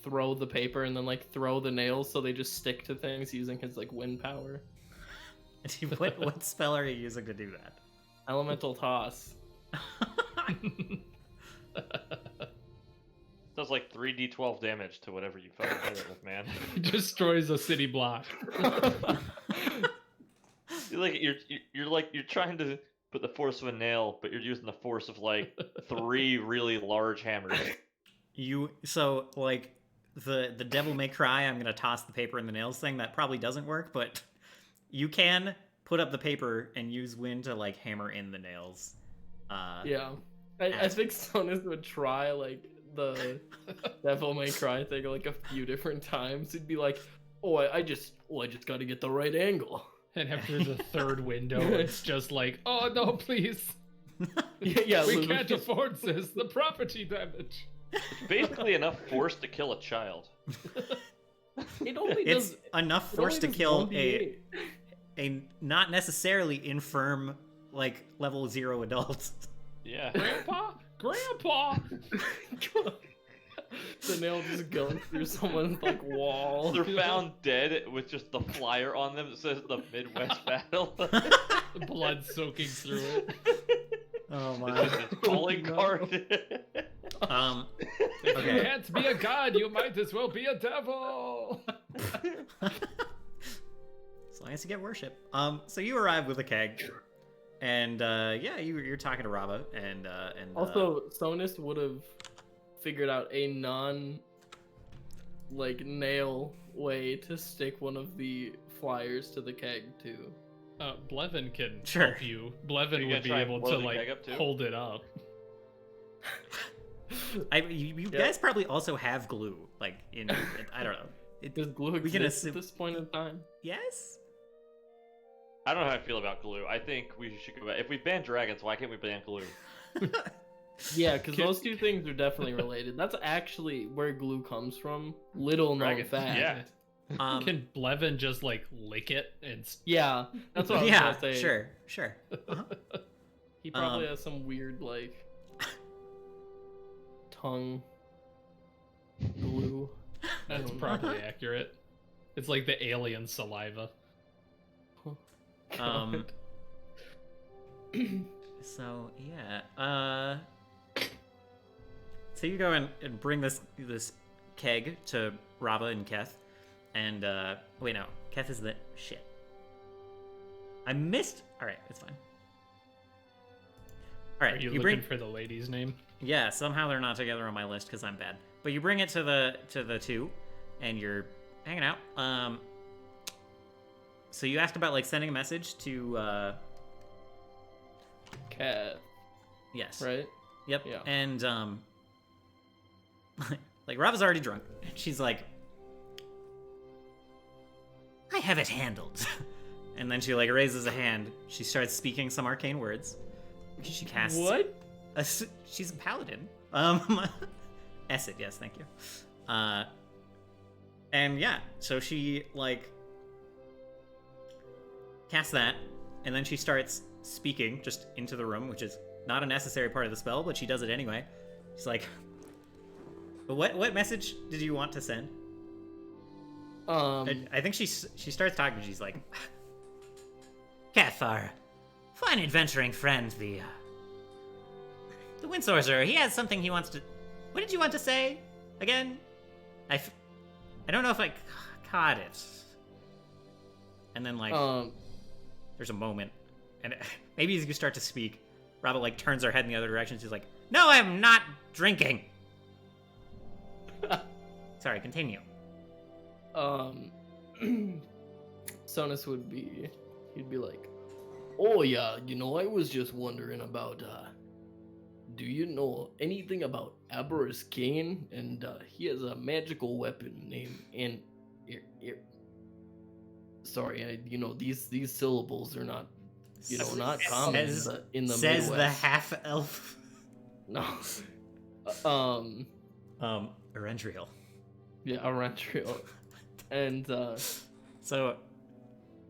throw the paper and then like throw the nails so they just stick to things using his like wind power. What spell are you using to do that? Elemental toss. Does like 3d12 damage to whatever you fucking hit it with, man. He destroys a city block. You're trying to put the force of a nail, but you're using the force of like 3 really large hammers. So like the devil may cry, I'm gonna toss the paper and the nails thing, that probably doesn't work, but you can put up the paper and use wind to like hammer in the nails. Yeah. I think Sonus would try like the devil may cry thing like a few different times. He'd be like, I just gotta get the right angle. And after the third window, it's just like, oh no, please. Yeah, we can't afford this. The property damage. Basically enough force to kill a child. It's enough force to kill a not necessarily infirm, like, level 0 adult. Yeah. Grandpa! The nail just going through someone's, like, wall. They're found dead with just the flyer on them that says the Midwest Battle. The blood soaking through it. Oh my. It's a calling card. If you can't be a god, you might as well be a devil! As long as you get worship. So you arrive with a keg. And you're talking to Rava, and also Sonus would have figured out a nail way to stick one of the flyers to the keg too. Blevin can Sure. help you. Blevin You would be gonna try and able blow to the like keg up, too? hold it up. you guys probably also have glue, like in I don't know. Does glue we can exist assume at this point in time? Yes. I don't know how I feel about glue. I think we should go back. If we ban dragons, why can't we ban glue? Yeah, because those two things are definitely related. That's actually where glue comes from. Little known Dragons, fact. yeah. Can Blevin just like lick it and Yeah, that's what I was Yeah, gonna say. sure. Uh-huh. He probably has some weird like tongue glue. that's probably accurate. It's like the alien saliva. So yeah. So you go and bring this keg to Rava and Keth, and wait, no, Keth is the shit. I missed. All right, it's fine. All right, Are you bring. looking for the lady's name? Yeah, somehow they're not together on my list because I'm bad. But you bring it to the two, and you're hanging out. So you asked about like sending a message to. Cat, Yes. right? Yep. Yeah. And like Rava's already drunk. She's like, I have it handled. And then she like raises a hand. She starts speaking some arcane words. She casts. What? She's a paladin. Acid, yes, thank you. And yeah, so she like casts that, and then she starts speaking just into the room, which is not a necessary part of the spell, but she does it anyway. She's like, "What message did you want to send?" I think she starts talking. She's like, "Cathar, fine adventuring friend, the Wind Sorcerer. He has something he wants to. What did you want to say again? I don't know if I caught it." And then like, there's a moment, and maybe as you start to speak, Rava like turns her head in the other direction. She's like, "No, I'm not drinking." Sorry, continue. Sonus would be, he'd be like, "Oh yeah, I was just wondering about, do you know anything about Aberrus Kane? And he has a magical weapon named sorry, these syllables are not, not common in the says Midwest. the half elf. No. Erendriel. Yeah, Arentrio. And So,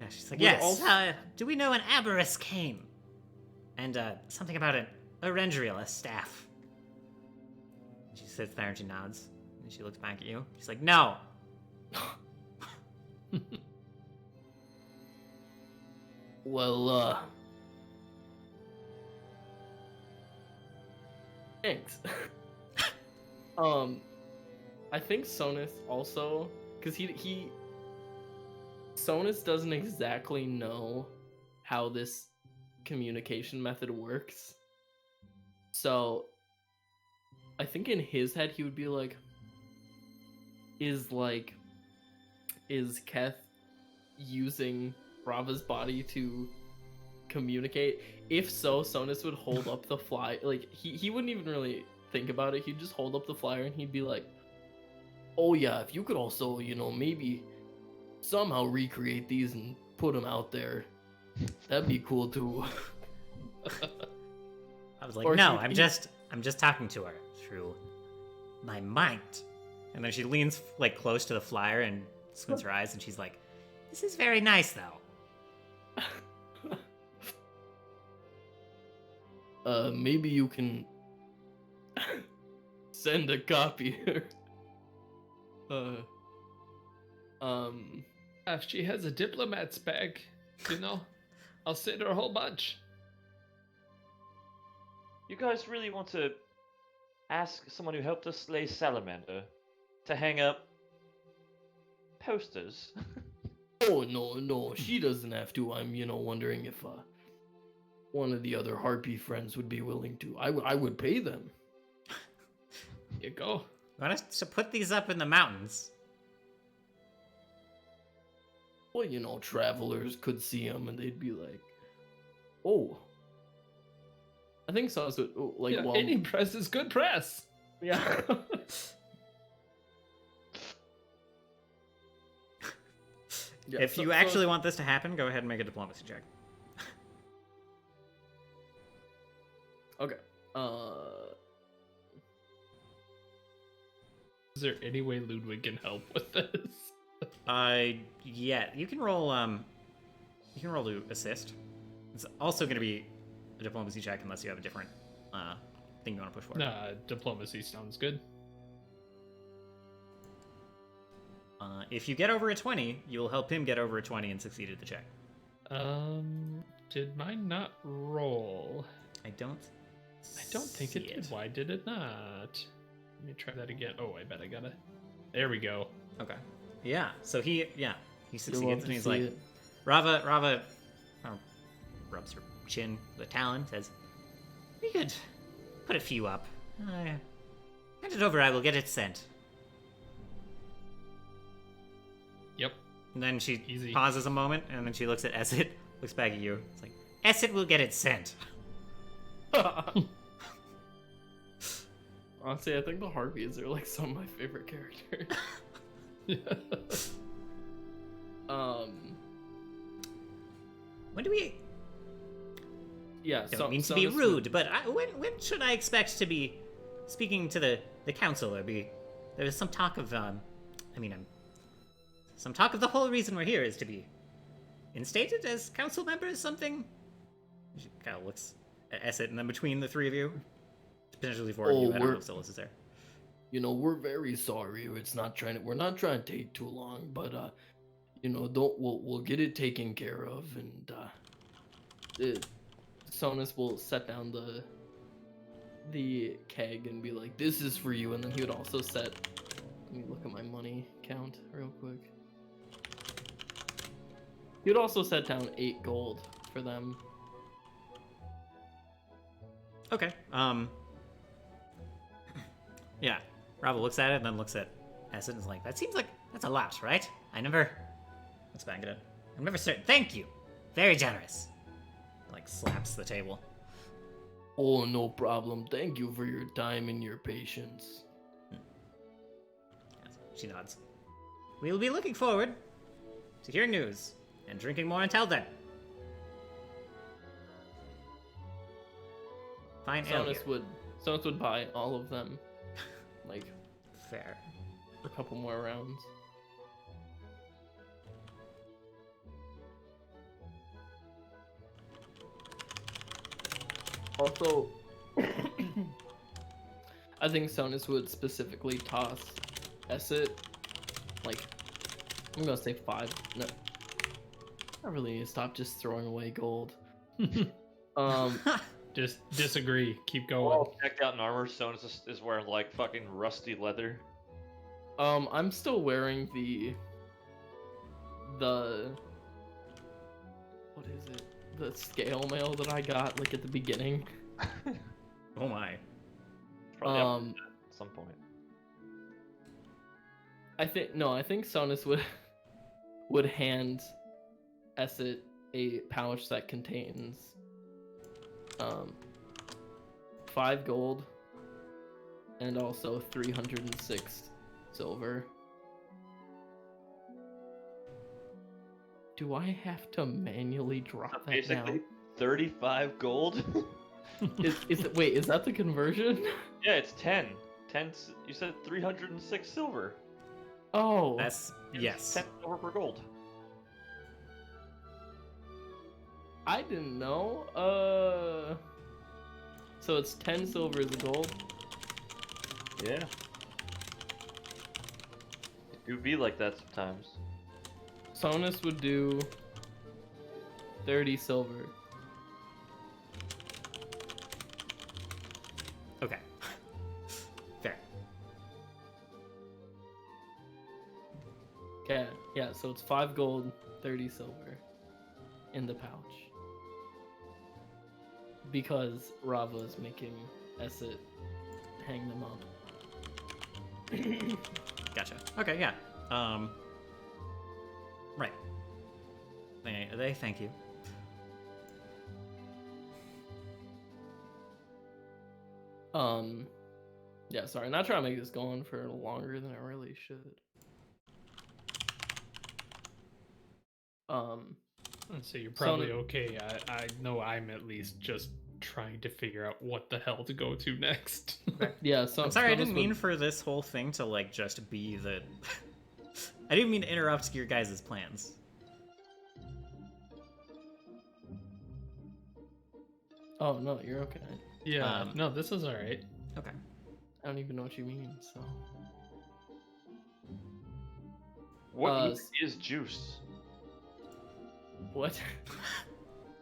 yeah, she's like, Would yes. also- Do we know an Aberrus Kane? And something about an Erendriel, a staff. She sits there and she nods. And she looks back at you. She's like, no. Well, thanks. I think Sonus also, because Sonus doesn't exactly know how this communication method works. So I think in his head he would be like, is Keth using Rava's body to communicate? If so, Sonus would hold up the flyer. Like he wouldn't even really think about it. He'd just hold up the flyer and he'd be like, oh yeah, if you could also, maybe somehow recreate these and put them out there, that'd be cool too. I was like, Or no, he- I'm just talking to her through my mind. And then she leans like close to the flyer and squints her eyes, and she's like, this is very nice though. Maybe you can send a copy here. If she has a diplomat's bag, I'll send her a whole bunch. You guys really want to ask someone who helped us slay Salamander to hang up posters? Oh no, she doesn't have to. I'm, wondering if one of the other harpy friends would be willing to. I would pay them. You go. Want us to put these up in the mountains? Well, travelers could see them and they'd be like, oh. I think so. Yeah, any press is good press. Yeah. Yeah, If you actually want this to happen, go ahead and make a diplomacy check. Okay. Is there any way Ludwig can help with this? Yeah, you can roll to assist. It's also going to be a diplomacy check unless you have a different thing you want to push for. Nah, diplomacy sounds good. If you get over a 20, you will help him get over a 20 and succeed at the check. Did mine not roll? I don't think see it did. Why did it not? Let me try that again. Oh, I bet I got it. There we go. Okay. Yeah. So he succeeds and he's like, it. Rava rubs her chin with a talon, says, we could put a few up. Hand it over, I will get it sent. Yep. And then she Easy. pauses a moment, and then she looks at Esset, looks back at you. It's like, Esset will get it sent. Honestly, I think the Harpies are like some of my favorite characters. When do we... Yeah, Don't mean to be rude, but when should I expect to be speaking to the council? There was some talk of, some talk of the whole reason we're here is to be instated as council members, something? She kind of looks at Esset, and then between the three of you, potentially four of you, I don't know if Solus is there. We're very sorry. We're not trying to take too long, but we'll get it taken care of, and Sonus will set down the keg and be like, this is for you, and then he would also let me look at my money count real quick. He would also set down 8 gold for them. Okay. Yeah. Rava looks at it and then looks at Esset and is like, that seems like that's a lot, right? Let's back it up. I'm never certain. Thank you. Very generous. Like slaps the table. Oh, no problem. Thank you for your time and your patience. She nods. We will be looking forward to hearing news and drinking more until then. Fine ale here. Sonus would buy all of them, like, Fair. a couple more rounds. Also, I think Sonus would specifically toss Esset, like, I'm gonna say 5. No, I really need to stop just throwing away gold. Just disagree. Keep going. All decked out in armor, Stone is wearing like fucking rusty leather. I'm still wearing the what is it? The scale mail that I got like at the beginning. Oh my. Probably up at some point. I think Sonus would hand Esset a pouch that contains 5 gold and also 306 silver. Do I have to manually drop So that basically, down? 35 gold. Wait, is that the conversion? Yeah, it's 10. 10. You said 306 silver. Oh, That's yes. 10 silver per gold. I didn't know. So it's 10 silver is a gold. Yeah. It do be like that sometimes. Sonus would do 30 silver. Okay. Fair. Okay, yeah, so it's 5 gold, 30 silver in the pouch. Because Rava is making Esset hang them up. Gotcha. Okay, yeah. Right. They thank you. Yeah, sorry, not trying to make this go on for longer than I really should. So you're probably Sonus- okay. I know I'm at least just trying to figure out what the hell to go to next. Yeah, so I'm sorry, I Sonus didn't mean would- for this whole thing to like just be the. I didn't mean to interrupt your guys' plans. Oh no, you're okay. Yeah, no, this is alright. Okay. I don't even know what you mean, so. What even is juice? What?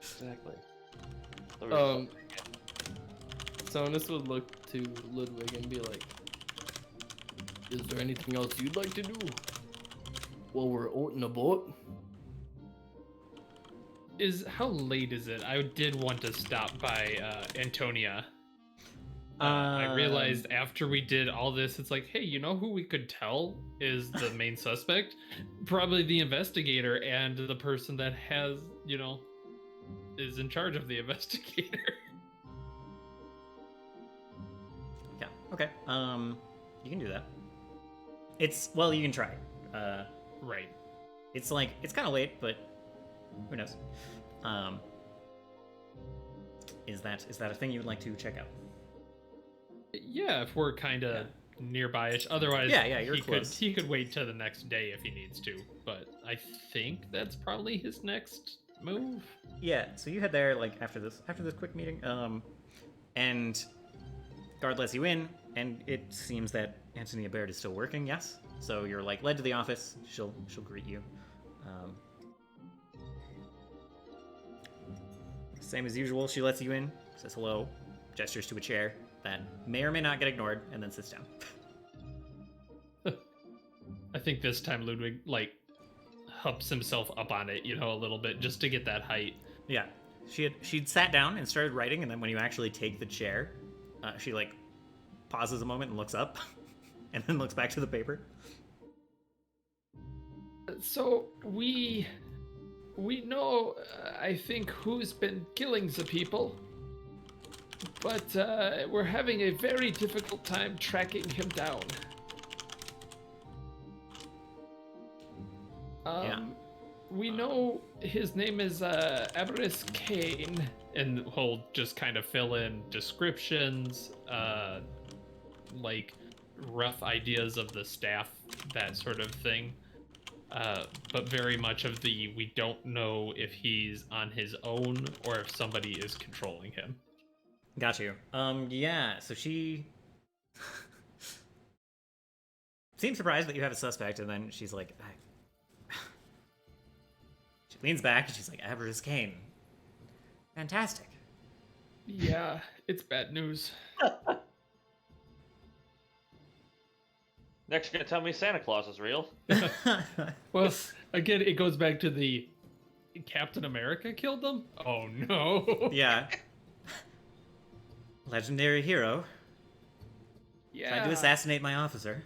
Exactly. Sonus would look to Ludwig and be like, "Is there anything else you'd like to do while we're out in a boat?" How late is it? I did want to stop by Antonia. I realized after we did all this, it's like, hey, you know who we could tell is the main suspect? Probably the investigator and the person that has, is in charge of the investigator. Yeah. Okay. You can do that. You can try. Right. It's kind of late, but who knows? Is that a thing you would like to check out? Yeah, if we're kind of nearby-ish. Otherwise, yeah, you're close. He could wait till the next day if he needs to. But I think that's probably his next move. Yeah. So you head there after this quick meeting. And guard lets you in, and it seems that Antonia Baird is still working. Yes. So you're led to the office. She'll greet you. Same as usual. She lets you in, says hello, gestures to a chair that may or may not get ignored, and then sits down. I think this time Ludwig hups himself up on it, a little bit just to get that height. Yeah, she'd sat down and started writing, and then when you actually take the chair, she pauses a moment and looks up, and then looks back to the paper. So we know, I think, who's been killing the people, but we're having a very difficult time tracking him down. We know his name is Everest Kane, and he'll just kind of fill in descriptions, rough ideas of the staff, that sort of thing. But very much of we don't know if he's on his own or if somebody is controlling him. Got you. Yeah, so she seems surprised that you have a suspect, and then she's like, she leans back and she's like, Avarice Kane. Fantastic. Yeah, it's bad news. Next, you're gonna tell me Santa Claus is real. Well, again, it goes back to the Captain America killed them? Oh no. Yeah. Legendary hero. Yeah. Tried to assassinate my officer.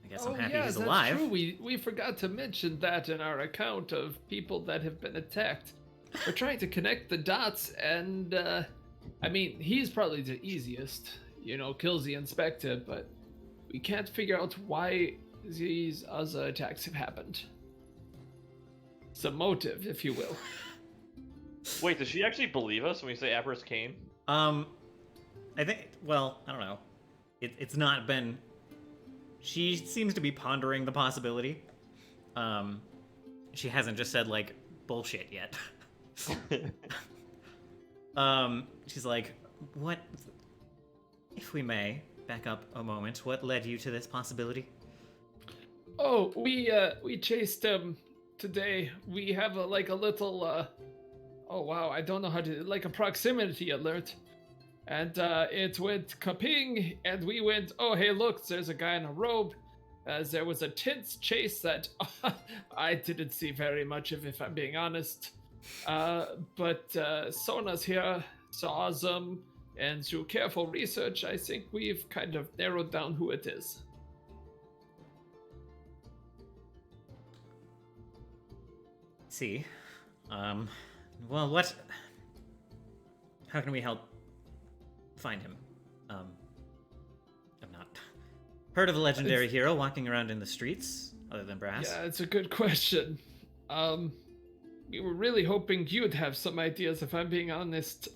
I guess I'm happy yeah, he's that's alive. True. We forgot to mention that in our account of people that have been attacked. We're trying to connect the dots, and I mean, he's probably the easiest. Kills the inspector, but we can't figure out why these other attacks have happened. Some motive, if you will. Wait, does she actually believe us when we say Avarice Kane? I think, well, I don't know. It's not been... She seems to be pondering the possibility. She hasn't just said, like, bullshit yet. She's like, what... If we may, back up a moment, what led you to this possibility? Oh, we chased him today. We have a little, oh wow, I don't know how to, like a proximity alert. And it went kaping, and we went, oh hey look, there's a guy in a robe. There was a tense chase that I didn't see very much of, if I'm being honest. But Sona's here saw them, and through careful research, I think we've kind of narrowed down who it is. See. Well, what... How can we help find him? I've not heard of a legendary hero walking around in the streets, other than Brass. Yeah, it's a good question. We were really hoping you'd have some ideas, if I'm being honest.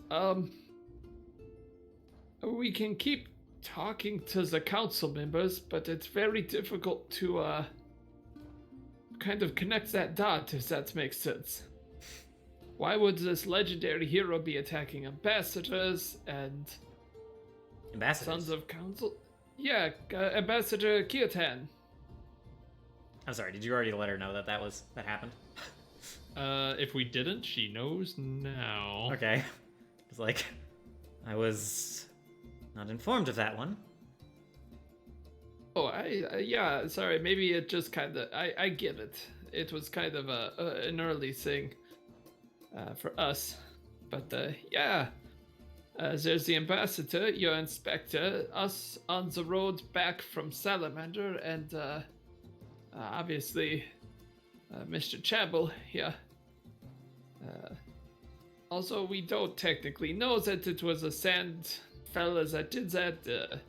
We can keep talking to the council members, but it's very difficult to, kind of connect that dot, if that makes sense. Why would this legendary hero be attacking ambassadors and... Ambassadors? Sons of council? Yeah, Ambassador Kiotan. I'm sorry, did you already let her know that that happened? If we didn't, she knows now. Okay. It's like, I was not informed of that one. Oh, yeah, sorry, maybe it just kind of, I get it. It was kind of an early thing for us. But, yeah, there's the ambassador, your inspector, us on the road back from Salamander, and obviously Mr. Chabel here. Also, we don't technically know that it was a sand fella that did that.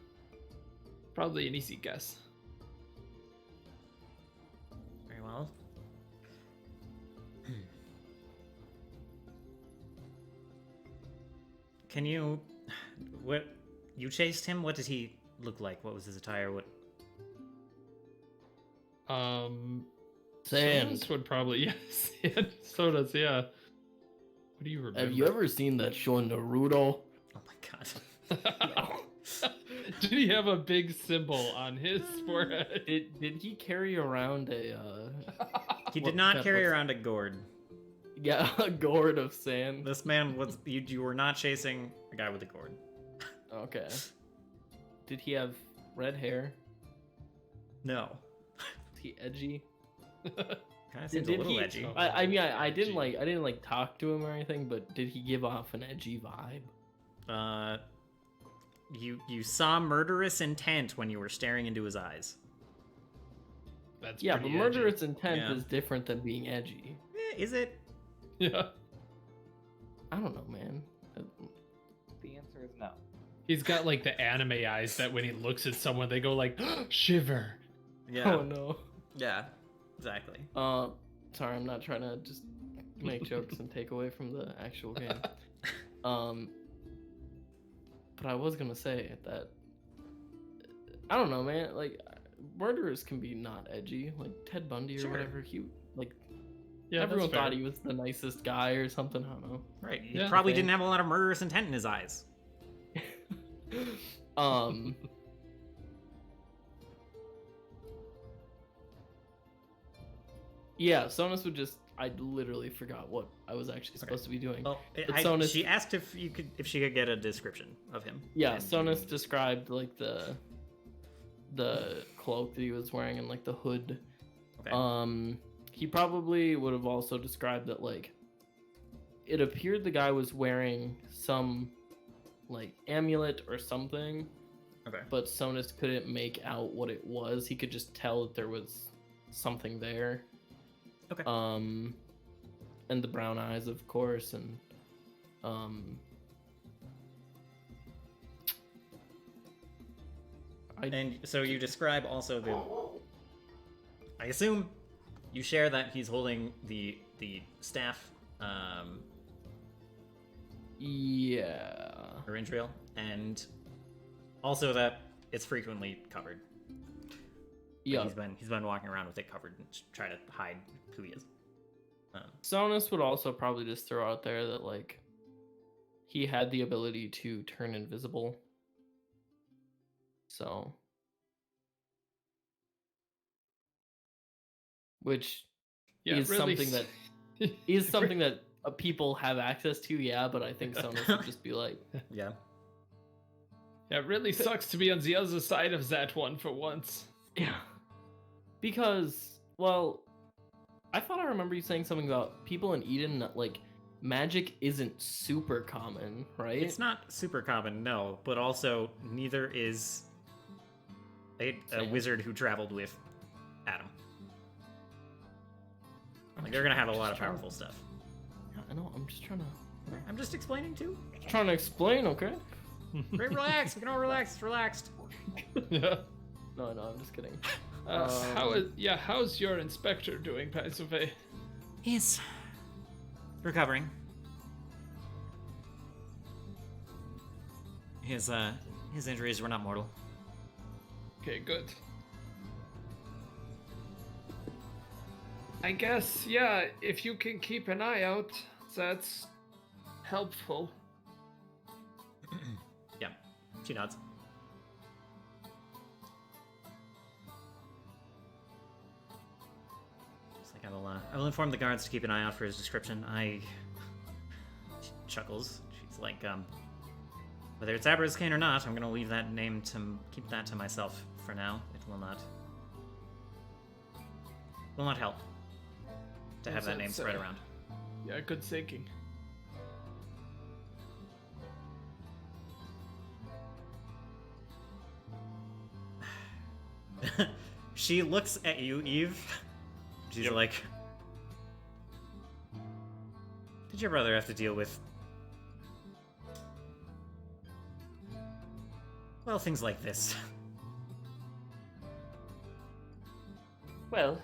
Probably an easy guess. Very well. Can you... What... You chased him? What did he look like? What was his attire? What... Sand. Sodas would probably, yeah, sodas, yeah. What do you remember? Have you ever seen that show Naruto? Oh my god. Did he have a big symbol on his forehead? Did he carry around a He did not carry around a gourd. yeah, a gourd of sand? This man was... You were not chasing a guy with a gourd. Okay. Did he have red hair? No. Was he edgy? Kind of seems a little edgy. I mean, I didn't like talk to him or anything, but did he give off an edgy vibe? You saw murderous intent when you were staring into his eyes. That's Yeah, but pretty murderous intent Yeah. is different than being edgy. Is it? edgy. Yeah. I don't know, man. The answer is no. He's got like the anime eyes that when he looks at someone, they go like, shiver. Yeah. Oh no. Yeah. Exactly. Sorry, I'm not trying to just make jokes and take away from the actual game. But I was gonna say that I don't know, man. Like, murderers can be not edgy. Like Ted Bundy or Sure. whatever. He like Yeah, everyone that's fair. thought he was the nicest guy or something. I don't know. Right. He Yeah. probably Okay. didn't have a lot of murderous intent in his eyes. Yeah, Sonus would just. I literally forgot what I was actually supposed to be doing. Well, But Sonus, she asked if she could get a description of him. yeah, and Sonus described like the cloak that he was wearing and like the hood. Okay. He probably would have also described that like it appeared the guy was wearing some like amulet or something. Okay. But Sonus couldn't make out what it was. He could just tell that there was something there. Okay. And the brown eyes, of course, and And so you describe also the. I assume you share that he's holding the staff, yeah, or Indriel, and also that it's frequently covered. yeah. He's been walking around with it covered and try to hide who he is. Sonus would also probably just throw out there that like he had the ability to turn invisible. So, which is really something that is something that people have access to. Yeah, but I think Sonus would just be like, Yeah. Yeah, it really sucks to be on the other side of that one for once. yeah, because well, I thought I remember you saying something about people in Eden that like magic isn't super common, right? It's not super common, no, but also neither is a Same. wizard who traveled with Adam. Like they're gonna have a lot of powerful stuff. Yeah, I know. I'm just trying to. I'm just explaining too. Trying to explain, okay? Relax. You can all relax. It's relaxed. Yeah. No, I'm just kidding. How's your inspector doing, by the way? He's recovering. His injuries were not mortal. Okay, good. I guess, yeah, if you can keep an eye out, that's helpful. Yeah, she nods. It's like I will inform the guards to keep an eye out for his description. She chuckles. She's like, whether it's Aberrascane or not, I'm gonna leave that name keep that to myself for now. It will not help to have that name spread around. Yeah, good thinking. She looks at you, Eve. She's like, did your brother have to deal with, well, things like this? Well,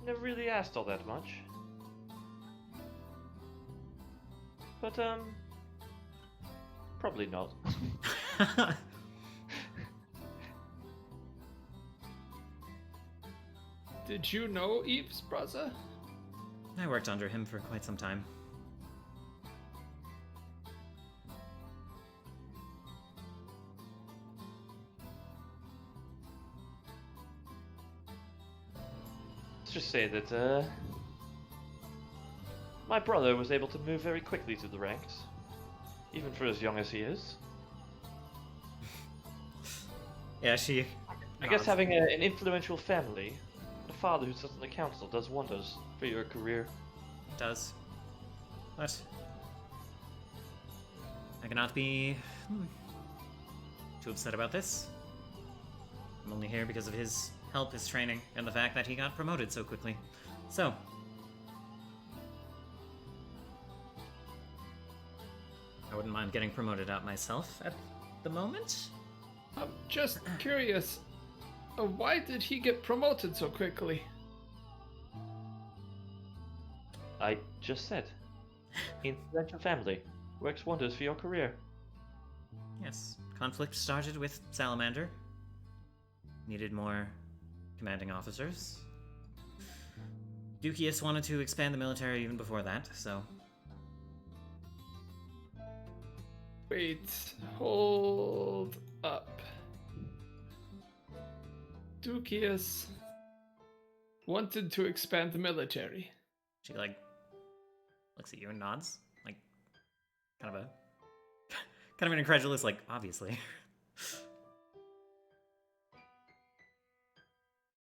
never really asked all that much. But, probably not. Did you know Eve's brother? I worked under him for quite some time. Let's just say that, my brother was able to move very quickly through the ranks, even for as young as he is. Yeah, she. I guess having an influential family, a father who sits on the council, does wonders for your career. Does. But I cannot be too upset about this. I'm only here because of his help, his training, and the fact that he got promoted so quickly. So, I wouldn't mind getting promoted out myself at the moment. I'm just curious, why did he get promoted so quickly? I just said. Influential family. Works wonders for your career. Yes, conflict started with Salamander. Needed more commanding officers. Dukius wanted to expand the military even before that, so... Wait, hold up. Dukius. wanted to expand the military. She like looks at you and nods, like kind of a kind of an incredulous, like obviously.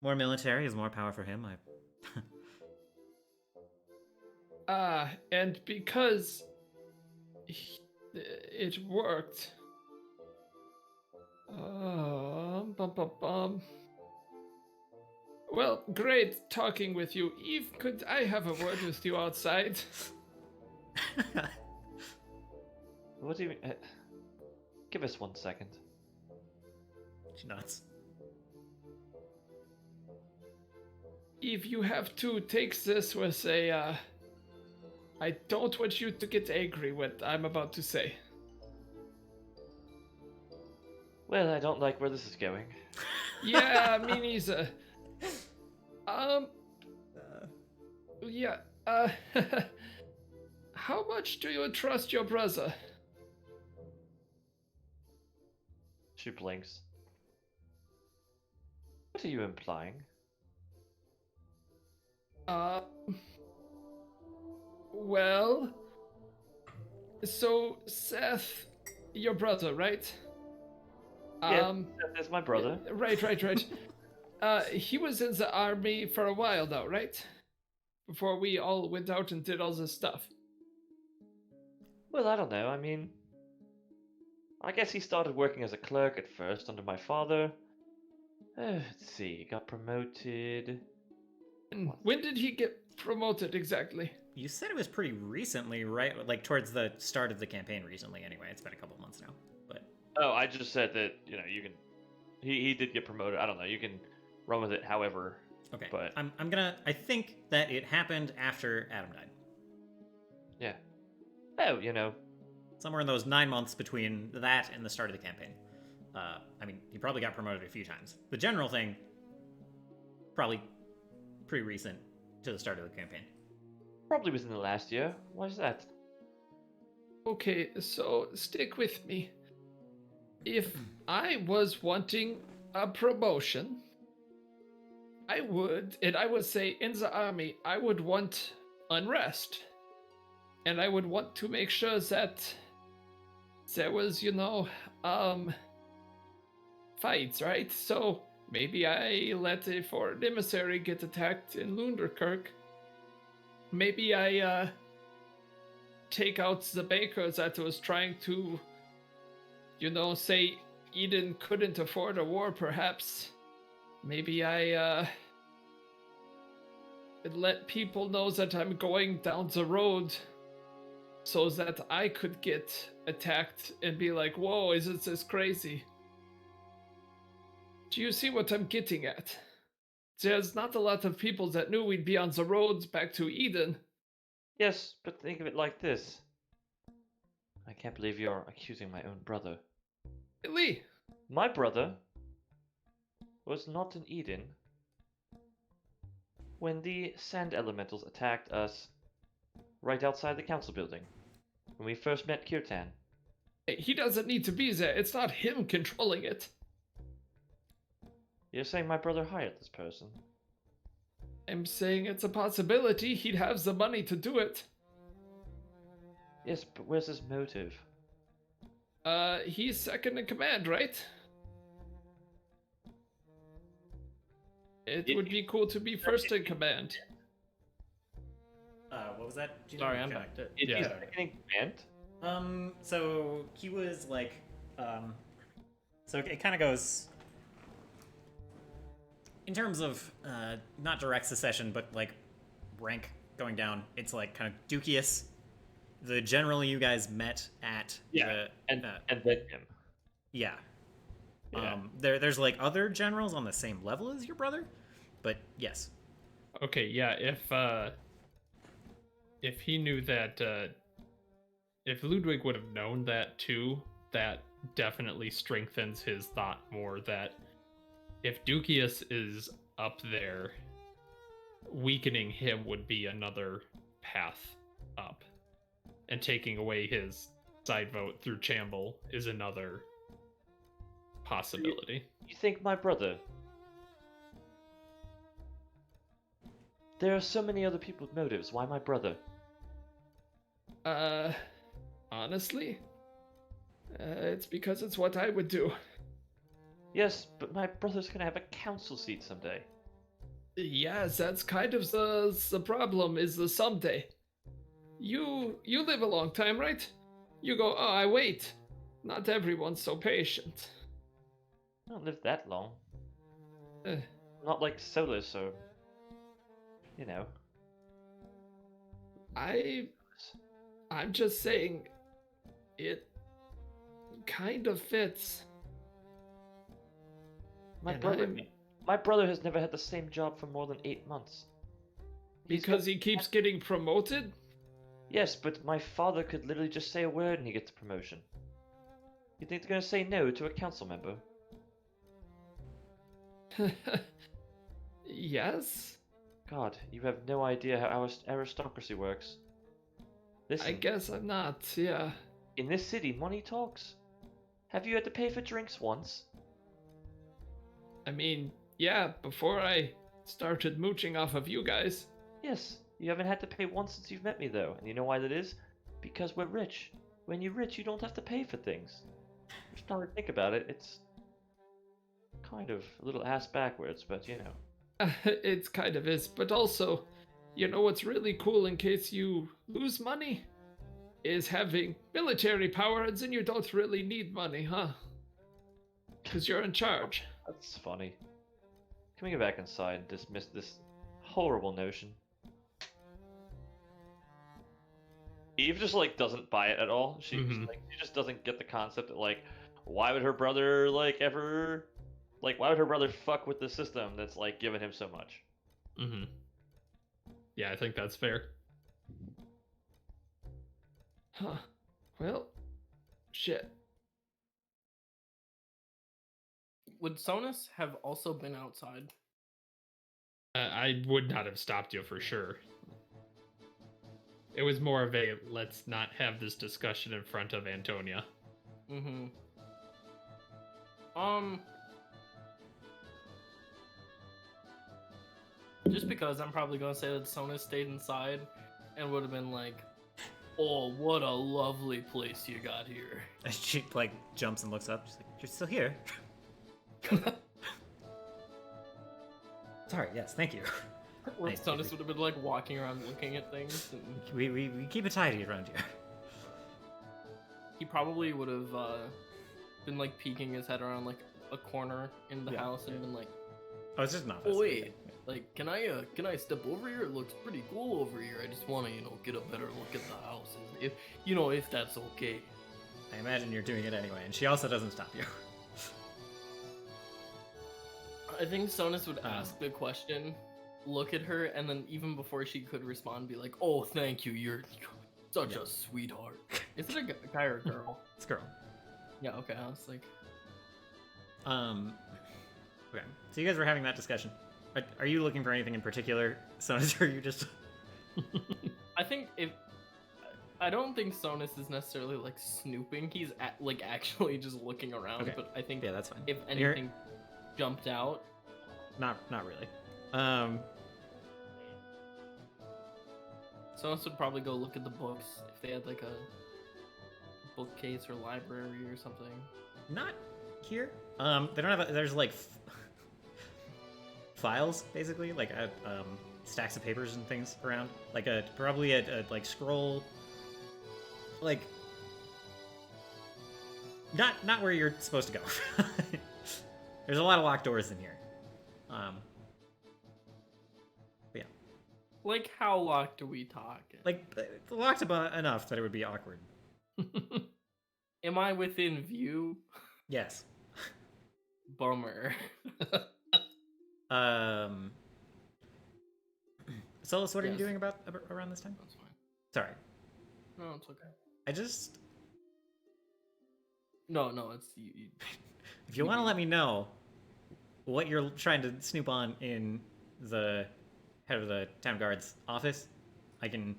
More military is more power for him. And because it worked. Bum, bum, bum. Well, great talking with you. Eve, could I have a word with you outside? What do you mean? Give us 1 second. She nods. Eve, you have to take this with a, I don't want you to get angry what I'm about to say. Well, I don't like where this is going. Yeah, me neither. Yeah, how much do you trust your brother? She blinks. What are you implying? Well, so Seth, your brother, right? Yeah, that's my brother. Right. He was in the army for a while now, right? Before we all went out and did all this stuff. Well, I don't know. I mean, I guess he started working as a clerk at first under my father. Let's see, he got promoted. And when did he get promoted exactly? You said it was pretty recently, right? Like towards the start of the campaign recently anyway. It's been a couple months now. But Oh, I just said that, you know, you can. He did get promoted. I don't know. You can run with it however. okay. But I think that it happened after Adam died. yeah. Oh, you know. Somewhere in those 9 months between that and the start of the campaign. I mean, he probably got promoted a few times. The general thing, probably pretty recent to the start of the campaign. Probably within the last year. Why is that? Okay, so stick with me. If I was wanting a promotion, I would say in the army, I would want unrest. And I would want to make sure that there was, fights, right? So maybe I let a foreign emissary get attacked in Lunderkirk. Maybe I take out the baker that was trying to, say Eden couldn't afford a war, perhaps. Maybe I let people know that I'm going down the road so that I could get attacked and be like, whoa, isn't this crazy? Do you see what I'm getting at? There's not a lot of people that knew we'd be on the road back to Eden. Yes, but think of it like this. I can't believe you're accusing my own brother. Really? My brother was not in Eden when the sand elementals attacked us right outside the council building. When we first met Kirtan. He doesn't need to be there. It's not him controlling it. You're saying my brother hired this person? I'm saying it's a possibility he'd have the money to do it. Yes, but where's his motive? He's second in command, right? It would be cool to be first in command. What was that? Sorry, I'm back. Is Yeah. he second in command? So he was like, so it kind of goes in terms of not direct succession, but like rank going down. It's like kind of Dukius, the general you guys met at. Yeah, and then him. Yeah. Yeah. There's like other generals on the same level as your brother, but yes. Okay, yeah, if he knew that, if Ludwig would have known that too, that definitely strengthens his thought more that if Dukius is up there, weakening him would be another path up. And taking away his side vote through Chamble is another possibility. You think my brother There are so many other people with motives. Why my brother? Honestly, it's because it's what I would do. Yes, but my brother's gonna have a council seat someday. Yes, that's kind of the problem, is the someday. You live a long time, right? You go, oh, I wait. Not everyone's so patient. I don't live that long. Uh, Not like Solus or, you know. I'm just saying, it kind of fits. My And brother, I'm- my brother has never had the same job for more than 8 months. He's Because got- he keeps getting promoted? Yes, but my father could literally just say a word and he gets a promotion. You think they're gonna say no to a council member? Yes, God, you have no idea how aristocracy works. Listen, I guess I'm not, yeah. in this city, money talks. Have you had to pay for drinks once? I mean, yeah, before I started mooching off of you guys. Yes, you haven't had to pay once since you've met me, though. And you know why that is? Because we're rich. When you're rich, you don't have to pay for things. If you really think about it, it's kind of a little ass backwards, but you know. It's kind of is, but also, you know what's really cool in case you lose money? Is having military power, and then you don't really need money, huh? Because you're in charge. That's funny. Can we go back inside and dismiss this horrible notion? Eve just like doesn't buy it at all. She just doesn't get the concept that like why would her brother like ever like why would her brother fuck with the system that's like giving him so much? Mm-hmm. Yeah, I think that's fair. Huh. Well, shit. Would Sonus have also been outside? I would not have stopped you for sure. It was more of a let's not have this discussion in front of Antonia. Mm-hmm. Just because I'm probably gonna say that Sonus stayed inside and would have been like, "Oh, what a lovely place you got here." And she like jumps and looks up. She's like, "You're still here." Sorry. Yes. Thank you. Or Thank you. Sonus would have been like walking around looking at things, and We keep it tidy around here. he probably would have been like peeking his head around like a corner in the Yeah, house and yeah. been like, Oh, it's just not. "Oh wait, like can I step over here? It looks pretty cool over here. I just want to get a better look at the house, if that's okay." I imagine you're doing it anyway, and she also doesn't stop you. I think Sonus would ask the question, look at her, and then even before she could respond, be like, "Oh, thank you. You're such a sweetheart." Is it a guy or a girl? It's a girl. Yeah. Okay. I was like, Okay. So you guys were having that discussion. Are you looking for anything in particular, Sonus, or are you just? I think I don't think Sonus is necessarily like snooping. He's like actually just looking around. Okay. But I think Yeah, that's fine. if anything jumped out, Not really. Sonus would probably go look at the books if they had like a bookcase or library or something. Not here. They don't have. There's like files, basically, like stacks of papers and things around. Like probably a like scroll. Like not where you're supposed to go. There's a lot of locked doors in here. But yeah, Like how locked are we talking? like locked enough that it would be awkward. Am I within view? Yes. Bummer. Solus, what are you Yes. doing about around this time? That's fine. Sorry, No, it's okay. I just No, it's you. if you want to let me know what you're trying to snoop on in the head of the town guard's office, I can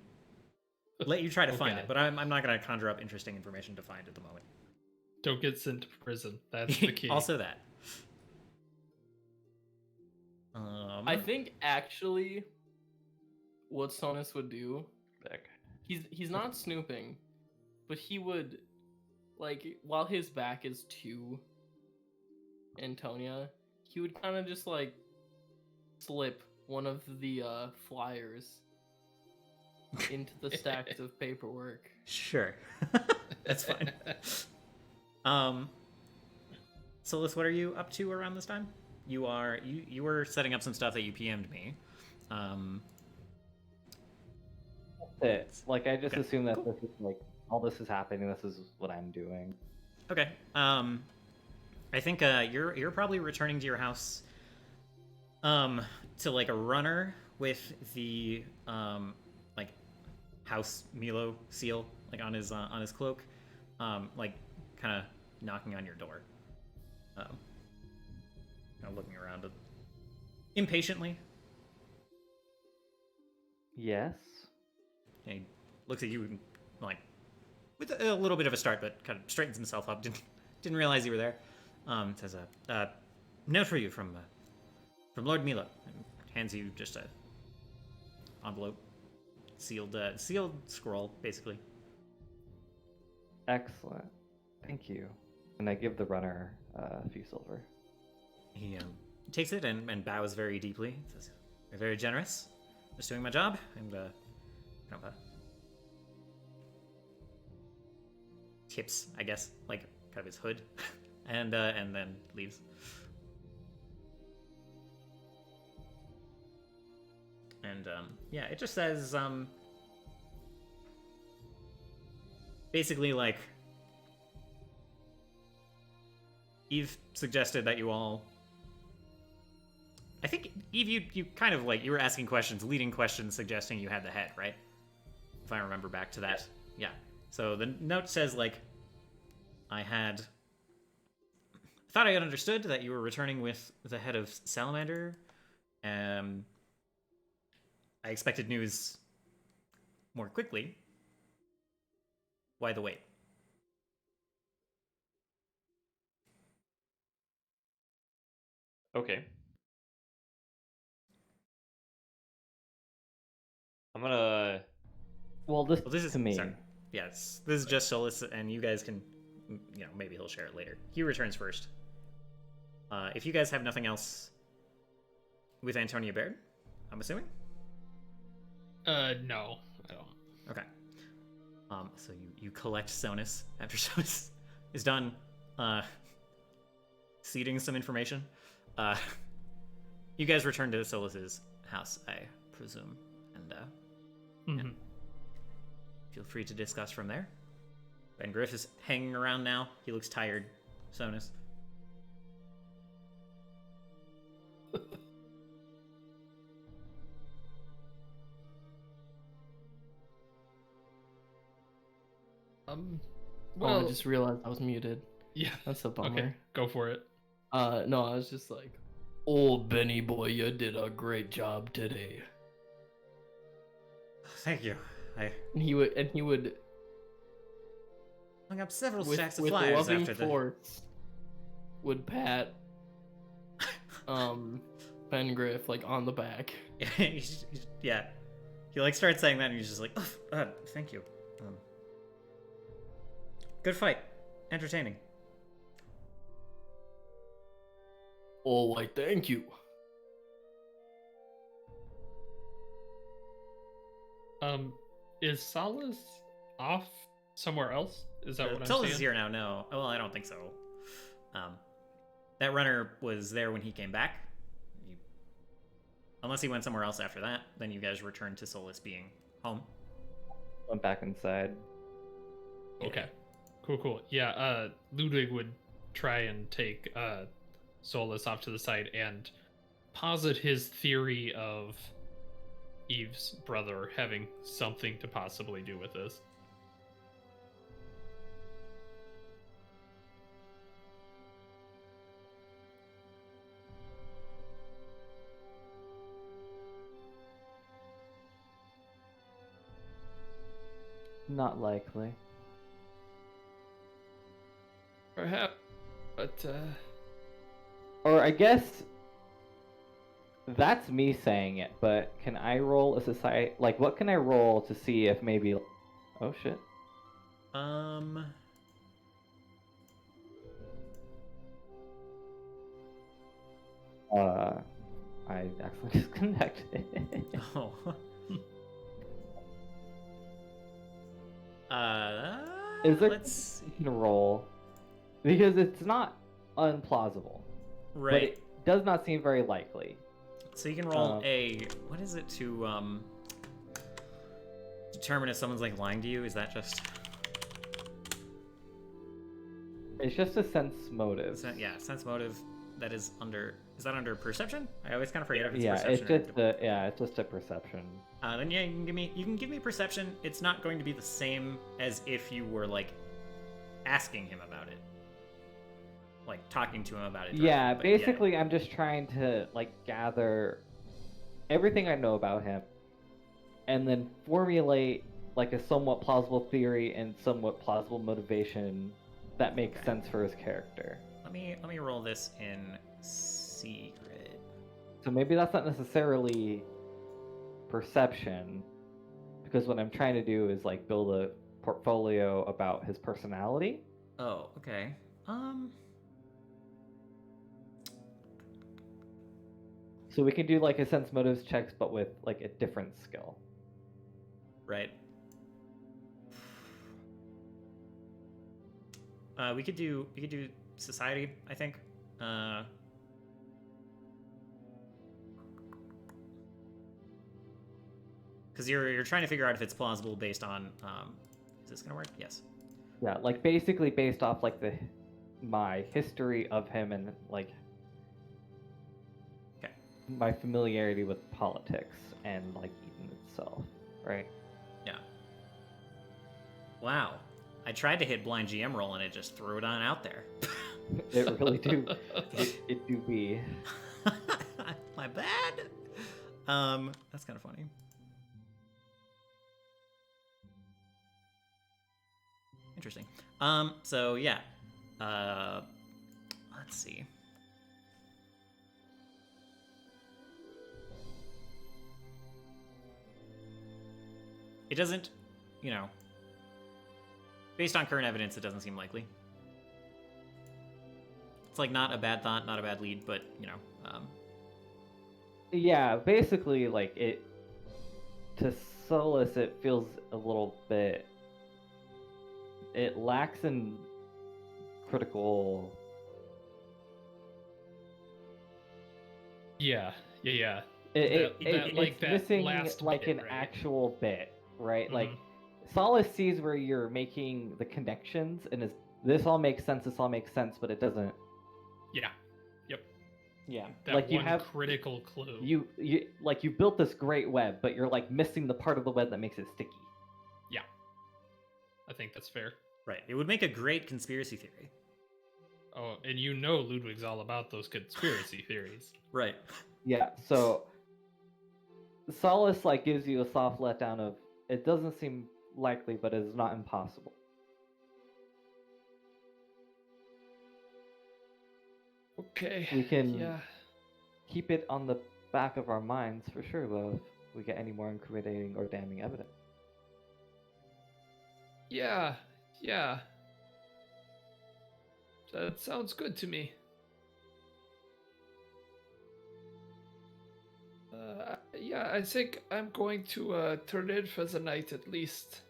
let you try to find Okay. it. But I'm not going to conjure up interesting information to find at the moment. Don't get sent to prison. That's the key. Also that. I think actually, what Sonus would do. Back. He's not snooping, but he would, like, while his back is to Antonia, he would kind of just like slip one of the flyers into the stacks of paperwork. Sure. That's fine. Solus, what are you up to around this time? You were setting up some stuff that you PM'd me. It. Like, I just Okay, assume that cool. this is like all this is happening. This is what I'm doing. Okay. I think you're probably returning to your house. To like a runner with the like house Milo seal like on his cloak, like kind of knocking on your door. Kind of looking around impatiently. Yes. And he looks at you and, like, with a little bit of a start, but kind of straightens himself up. Didn't realize you were there. Says a note for you from Lord Milo. And hands you just a envelope, sealed scroll, basically. Excellent. Thank you. And I give the runner a few silver. He takes it and bows very deeply. Says, "You're very generous. Just doing my job." And kind of tips, I guess, like kind of his hood, and then leaves. And yeah, it just says basically like Eve suggested that you all. I think Eve, you kind of like you were asking questions, leading questions, suggesting you had the head, right? If I remember back to that, yeah. So the note says like, I thought I had understood that you were returning with the head of Salamander. I expected news more quickly. Why the wait? Okay. I'm gonna. Well, this Well, this is to me. sorry. Yes, this is just Solus, and you guys can, maybe he'll share it later. He returns first. If you guys have nothing else with Antonia Baird, I'm assuming. No, I don't. Okay. So you collect Sonus after Sonus is done seeding some information. You guys return to Solus's house, I presume, and Mm-hmm. yeah. Feel free to discuss from there. Ben Griff is hanging around now. He looks tired. Sonus. Well, I just realized I was muted. Yeah. That's a bummer. Okay, go for it. No, I was just like, "Oh, Benny boy, you did a great job today." Thank you. I And he would hung up several with stacks of with flyers loving after the. force would pat Ben Griff like on the back. Yeah. He like starts saying that, and he's just like, "Oh, thank you. Good fight, entertaining." Oh, why, thank you. Is Solace off somewhere else? Is that what I'm Solus seeing? is here now. No, well, I don't think so. That runner was there when he came back. Unless he went somewhere else after that, then you guys returned to Solus being home. Went back inside. Okay. Cool. Yeah, Ludwig would try and take Solus off to the side and posit his theory of Eve's brother having something to possibly do with this. Not likely. Perhaps, but Or I guess That's me saying it, but can I roll a society? Like, what can I roll to see if maybe? Oh shit. Um. I accidentally disconnected. Oh. Is there Let's see. you can roll because it's not unplausible, but Right. it does not seem very likely. So you can roll a what is it to determine if someone's like lying to you? Is that just It's just a sense motive. sense motive that is under that under perception? I always kind of forget if it's Yeah, perception. it's just a perception. Then yeah, you can give me perception. It's not going to be the same as if you were like asking him about it, like talking to him about it. Yeah, but basically, I'm just trying to like gather everything I know about him, and then formulate like a somewhat plausible theory and somewhat plausible motivation that makes sense for his character. Let me roll this in secret. So maybe that's not necessarily perception, because what I'm trying to do is like build a portfolio about his personality. Oh, okay. So we can do like a sense motives checks, but with like a different skill. Right. We could do society, I think. Because you're trying to figure out if it's plausible based on is this gonna work? Yes. Yeah, like basically based off like my history of him and like Okay. my familiarity with politics and like Eden itself, right? Yeah. Wow. I tried to hit blind GM roll and it just threw it on out there. It really do. It do be. My bad. That's kind of funny. Interesting. So yeah. Let's see. It doesn't, based on current evidence, it doesn't seem likely. It's like not a bad thought, not a bad lead, but Yeah, basically like it to Solus it feels a little bit it lacks in critical Yeah. it's that missing last like bit, an right? actual bit, right? Like Mhm. Solus sees where you're making the connections and is this all makes sense, but it doesn't. Yeah. Yep. Yeah, That like you one have critical clue. you like you built this great web, but you're like missing the part of the web that makes it sticky. Yeah. I think that's fair. right. It would make a great conspiracy theory. Oh, and you know Ludwig's all about those conspiracy theories. Right. Yeah, so Solace like gives you a soft letdown of it doesn't seem likely, but it is not impossible. Okay. We can Yeah. keep it on the back of our minds for sure, though, if we get any more incriminating or damning evidence. Yeah. Yeah. That sounds good to me. Yeah, I think I'm going to turn in for the night at least.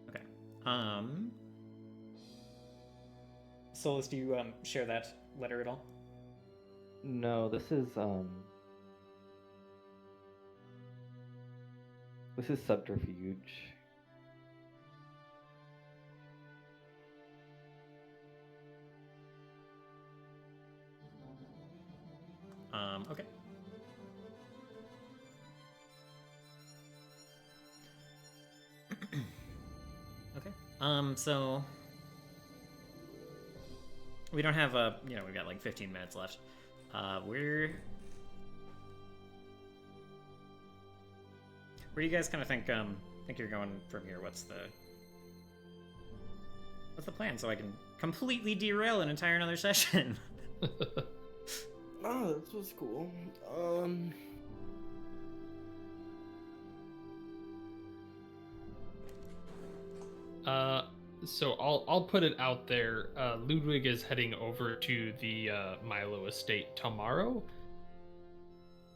Okay. Solus, do you share that letter at all? No, this is subterfuge. Okay. Okay. So we don't have we've got like 15 minutes left. We're do you guys kind of think you're going from here? What's the plan so I can completely derail an entire another session? Oh, this was cool. So I'll put it out there. Ludwig is heading over to the Milo estate tomorrow,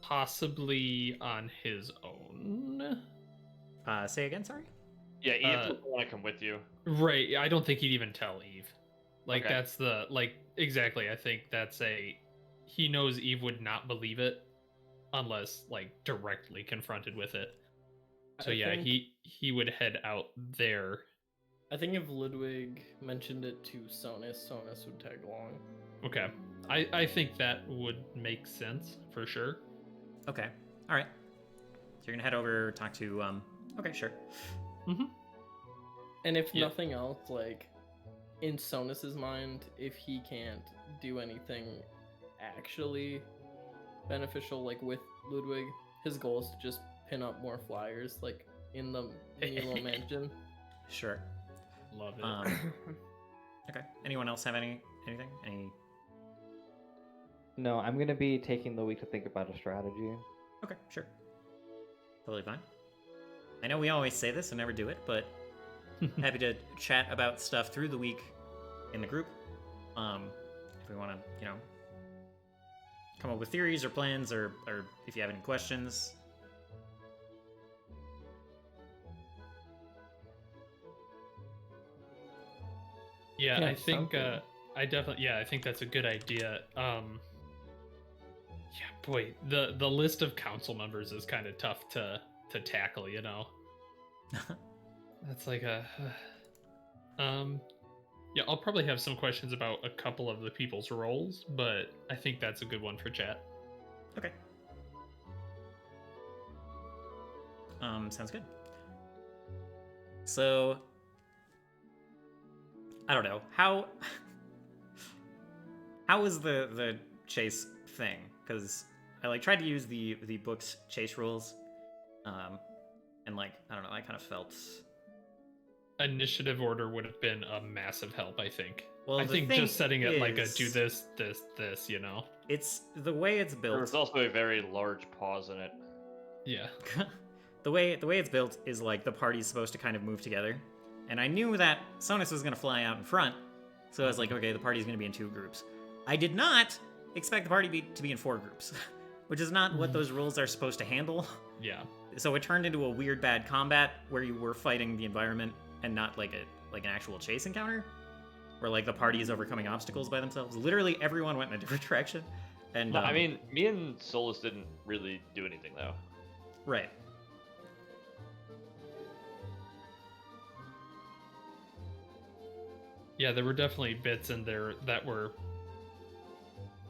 possibly on his own. Say again, sorry? Yeah, Eve would want to come with you. Right. I don't think he'd even tell Eve. Like Okay. that's the exactly. I think that's he knows Eve would not believe it unless like directly confronted with it. So he would head out there. I think if Ludwig mentioned it to Sonus would tag along. Okay. I think that would make sense for sure. Okay. All right. So you're gonna head over, talk to. Okay, sure. Mm-hmm. And if Yeah. nothing else, like in Sonus's mind, if he can't do anything actually beneficial, like with Ludwig, his goal is to just pin up more flyers, like in the Milo mansion. Sure. Love it. Okay. Anyone else have anything? Any? No, I'm gonna be taking the week to think about a strategy. Okay, sure. Totally fine. I know we always say this and never do it, but happy to chat about stuff through the week in the group. If we want to, come up with theories or plans, or if you have any questions. Yeah, Yeah, I think sounds good. I think that's a good idea. Yeah, boy, the list of council members is kind of tough to tackle, That's like yeah, I'll probably have some questions about a couple of the people's roles, but I think that's a good one for chat. Okay. Sounds good. So, I don't know how is the chase thing? Because I tried to use the book's chase rules, and I don't know, I kind of felt Initiative order would have been a massive help, I think. Well, I the think thing just setting it like a is- do this, it's the way it's There built. was also a very large pause in it. Yeah. the way it's built is like the party's supposed to kind of move together, and I knew that Sonus was gonna fly out in front, so I was like, okay, the party's gonna be in 2 groups. I did not expect the party to be in 4 groups, which is not what those rules are supposed to handle. Yeah. So it turned into a weird bad combat where you were fighting the environment and not like an actual chase encounter, where like the party is overcoming obstacles by themselves. Literally everyone went in a different direction, and I mean, me and Solus didn't really do anything though. right. Yeah, there were definitely bits in there that were.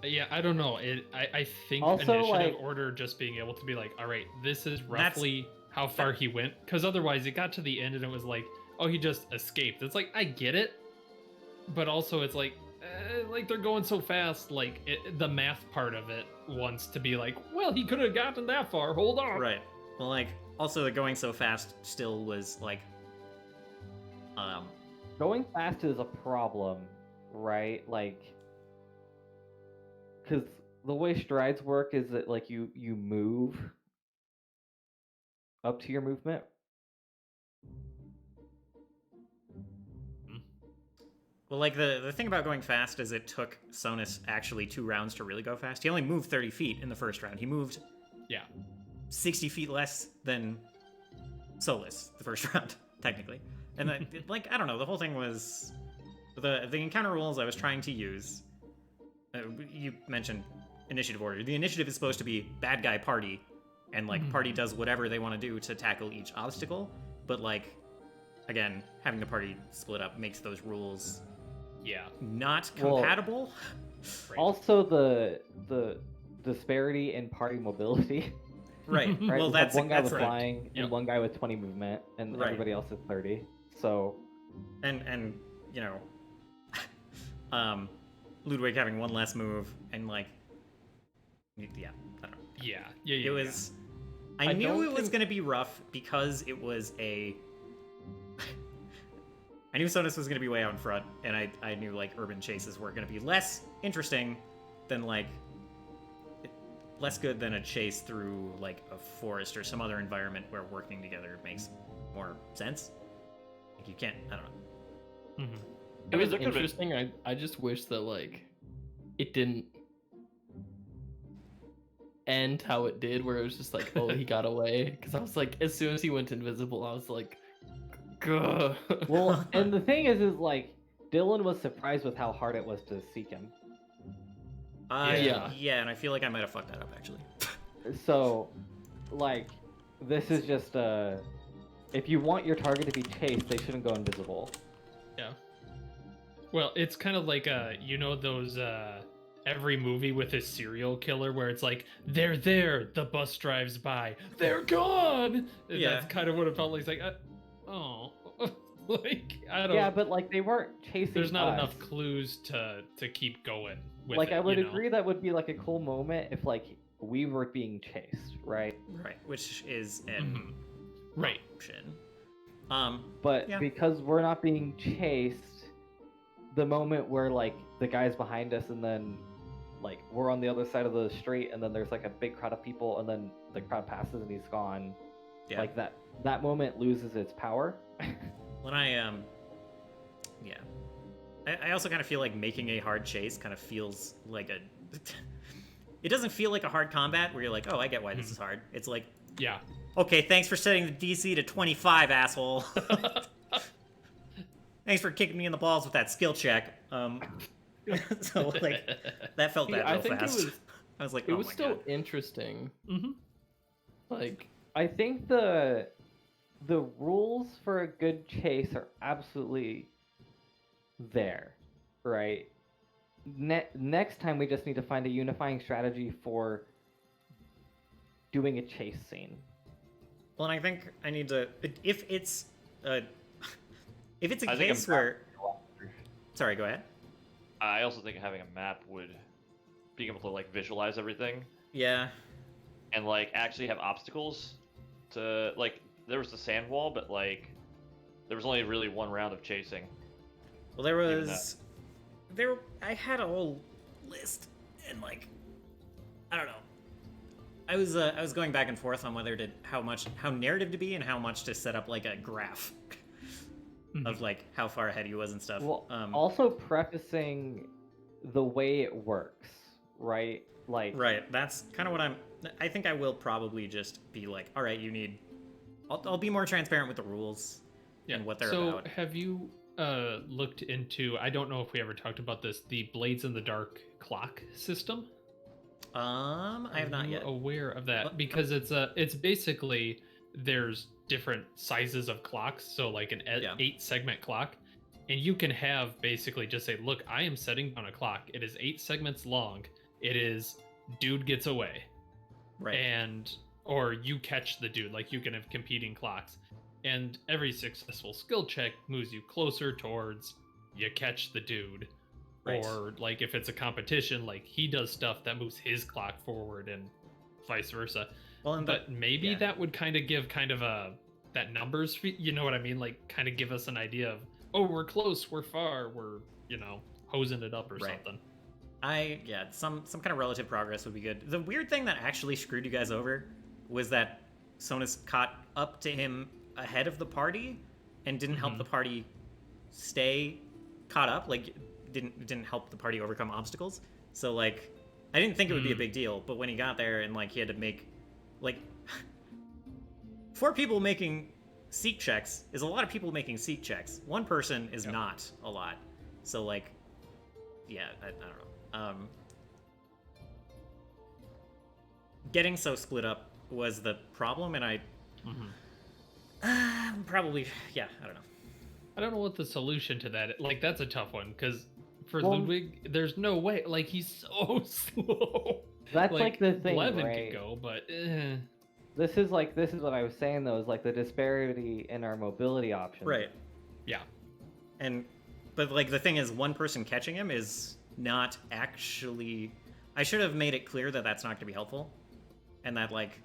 Yeah, I don't know. I think Also, initiative like- order just being able to be like, all right, this is roughly how far he went, because otherwise it got to the end and it was like, oh, he just escaped. It's like I get it, but also it's like they're going so fast. Like the math part of it wants to be like, well, he could have gotten that far. Hold on. Right. Well, like, also the going so fast still was like, Going fast is a problem, right? Like, because the way strides work is that like you move up to your movement. well, like the thing about going fast is it took Sonus actually 2 rounds to really go fast. He only moved 30 feet in the first round. He moved Yeah. 60 feet less than Solus the first round, technically. And like, I don't know, the whole thing was the encounter rules I was trying to use. You mentioned initiative order. The initiative is supposed to be bad guy party, and like party does whatever they want to do to tackle each obstacle. But like, again, having the party split up makes those rules Yeah. not Well, compatible. Right. Also, the disparity in party mobility. Right. Right? Well, We have that's one guy with right. flying Yep. and one guy with 20 movement, and Right. everybody else is 30. So And Ludwig having one less move, and like, yeah, I don't know. Yeah. It was I knew don't it was think- going to be rough because it was a. I knew Sonus was going to be way out in front, and I knew like urban chases were going to be less interesting than like less good than a chase through like a forest or some other environment where working together makes more sense. Like you can't. I don't know. Mm-hmm. It was there could've been- interesting. I just wish that like it didn't end how it did, where it was just like, oh, he got away. Because I was like, as soon as he went invisible, I was like, gah. Well, and the thing is like Dylan was surprised with how hard it was to seek him. Yeah. Yeah, and I feel like I might have fucked that up actually. So, like, this is just if you want your target to be chased, they shouldn't go invisible. Yeah. Well, it's kind of like you know those every movie with a serial killer where it's like they're there, the bus drives by, they're gone. And Yeah. That's kind of what it felt like. It's like, oh, like I don't. Yeah, but like they weren't chasing. There's not us. enough clues to keep going. With Like it, I would you know? agree that would be like a cool moment if like we were being chased, right? Right, which is an Right. option. But Yeah. because we're not being chased, the moment where like the guy's behind us and then like we're on the other side of the street and then there's like a big crowd of people and then the crowd passes and he's gone. Yeah. Like that moment loses its power. When yeah. I also kind of feel like making a hard chase kind of feels like a. It doesn't feel like a hard combat where you're like, oh, I get why this is hard. It's like, Yeah. okay, thanks for setting the DC to 25, asshole. Thanks for kicking me in the balls with that skill check. So like that felt See, bad I real think fast. it was I was like, it oh was my still god. interesting. Mm-hmm. Like I think the rules for a good chase are absolutely there, right? Next time we just need to find a unifying strategy for doing a chase scene. Well, and I think I need to if it's a I think case where. Sorry, go ahead. I also think having a map would being able to like visualize everything Yeah. and like actually have obstacles to like there was the sand wall, but like there was only really one round of chasing. Well, there Even was, I had a whole list, and like, I don't know. I was going back and forth on whether how narrative to be and how much to set up like a graph of like how far ahead he was and stuff. Well, also prefacing the way it works, right? Like, Right, that's kind of what I think I will probably just be like, all right, I'll be more transparent with the rules and what they're so about. have you looked into? I don't know if we ever talked about this. The Blades in the Dark clock system. I have not Are you yet. aware of that? What? Because it's basically there's different sizes of clocks. So like an Yeah. 8-segment clock, and you can have basically just say, look, I am setting down a clock. It is 8 segments long. It is dude gets away, Right. and or you catch the dude. Like you can have competing clocks, and every successful skill check moves you closer towards you catch the dude. Right. Or like if it's a competition, like he does stuff that moves his clock forward and vice versa. Well, and But maybe yeah. that would kind of give kind of that numbers, you know what I mean? Like kind of give us an idea of, oh, we're close, we're far, we're, hosing it up or Right. something. Some kind of relative progress would be good. The weird thing that actually screwed you guys over was that Sonus caught up to him ahead of the party and didn't help Mhm. the party stay caught up. Like didn't help the party overcome obstacles. So like I didn't think it would be a big deal, but when he got there and like he had to make like 4 people making seek checks is a lot of people making seek checks. One person is not a lot. So like yeah, I don't know. Getting so split up was the problem, and I probably, yeah, I don't know. I don't know what the solution to that. Like that's a tough one because for Well- Ludwig, there's no way. Like he's so slow. that's like the thing, Levin right? could go, but This is what I was saying though, is like the disparity in our mobility options. Right. yeah. But like the thing is, one person catching him is not actually. I should have made it clear that that's not going to be helpful, and that like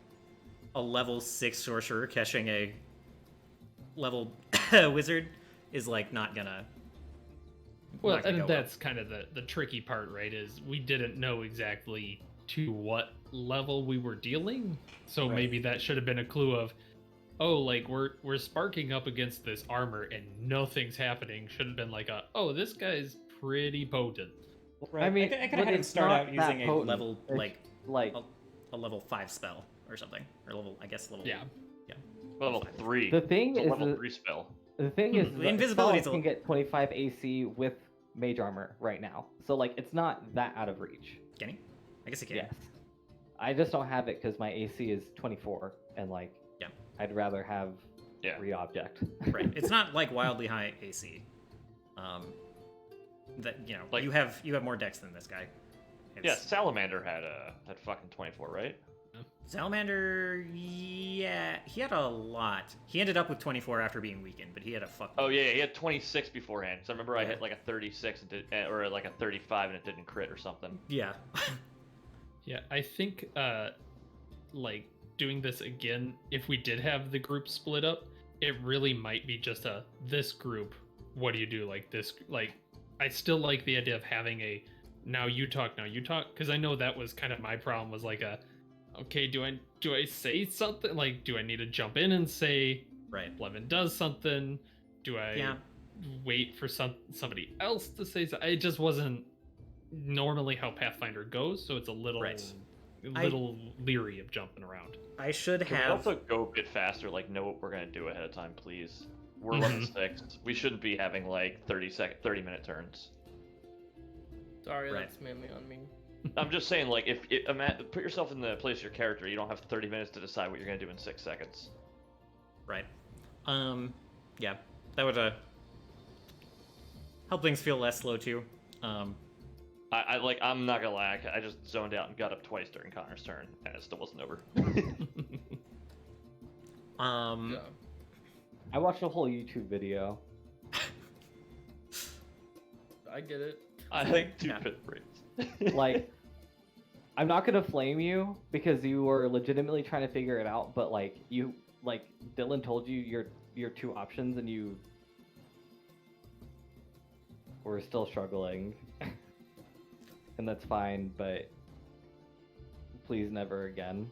a level 6 sorcerer catching a level wizard is like not gonna. Well, not gonna and go that's kind of the tricky part, right? Is we didn't know exactly to what level we were dealing, so Right. maybe that should have been a clue of, oh, like we're sparking up against this armor and nothing's happening. Should have been like oh, this guy's pretty potent. Right. I mean, I could have but had him it's start not out that using a potent. level It's like like a level 5 spell or something, or level level. Yeah. Level 3. the thing It's a is level the- 3 spell. The thing is, The invisibility is can get 25 AC with mage armor right now, so like it's not that out of reach. Can he? I guess he can. Yes, I just don't have it because my AC is 24, and like Yeah. I'd rather have Yeah. re-object. Right. It's not like wildly high AC. That Like- you have more dex than this guy. Yeah, Salamander had fucking 24, right? Salamander, yeah, he had a lot. He ended up with 24 after being weakened, but he had a fuck. Oh yeah, he had 26 beforehand. So I remember I Yeah. hit like a 36 and or like a 35 and it didn't crit or something. Yeah. Yeah, I think like doing this again, if we did have the group split up, it really might be just this group. What do you do? Like this, like I still like the idea of having a now you talk, because I know that was kind of my problem. Was like okay, do I say something? Like, do I need to jump in and say Right. Blevin does something? Do I Yeah. wait for somebody else to say something? It just wasn't normally how Pathfinder goes, so it's a little Right. leery of jumping around. I should Can we have. also go a bit faster? Like, know what we're gonna do ahead of time, please. We're level 6. We shouldn't be having like 30-minute turns. Sorry, Right. that's mainly on me. I'm just saying, like, if put yourself in the place of your character, you don't have 30 minutes to decide what you're gonna do in 6 seconds. Right. Yeah, that would help things feel less slow too. I'm not gonna lie, I just zoned out and got up twice during Connor's turn, and it still wasn't over. Yeah. I watched a whole YouTube video. I get it. I think 2 Yeah. pit brains. Like, I'm not gonna flame you because you were legitimately trying to figure it out, but like Dylan told you your 2 options and you were still struggling. And that's fine, but please never again.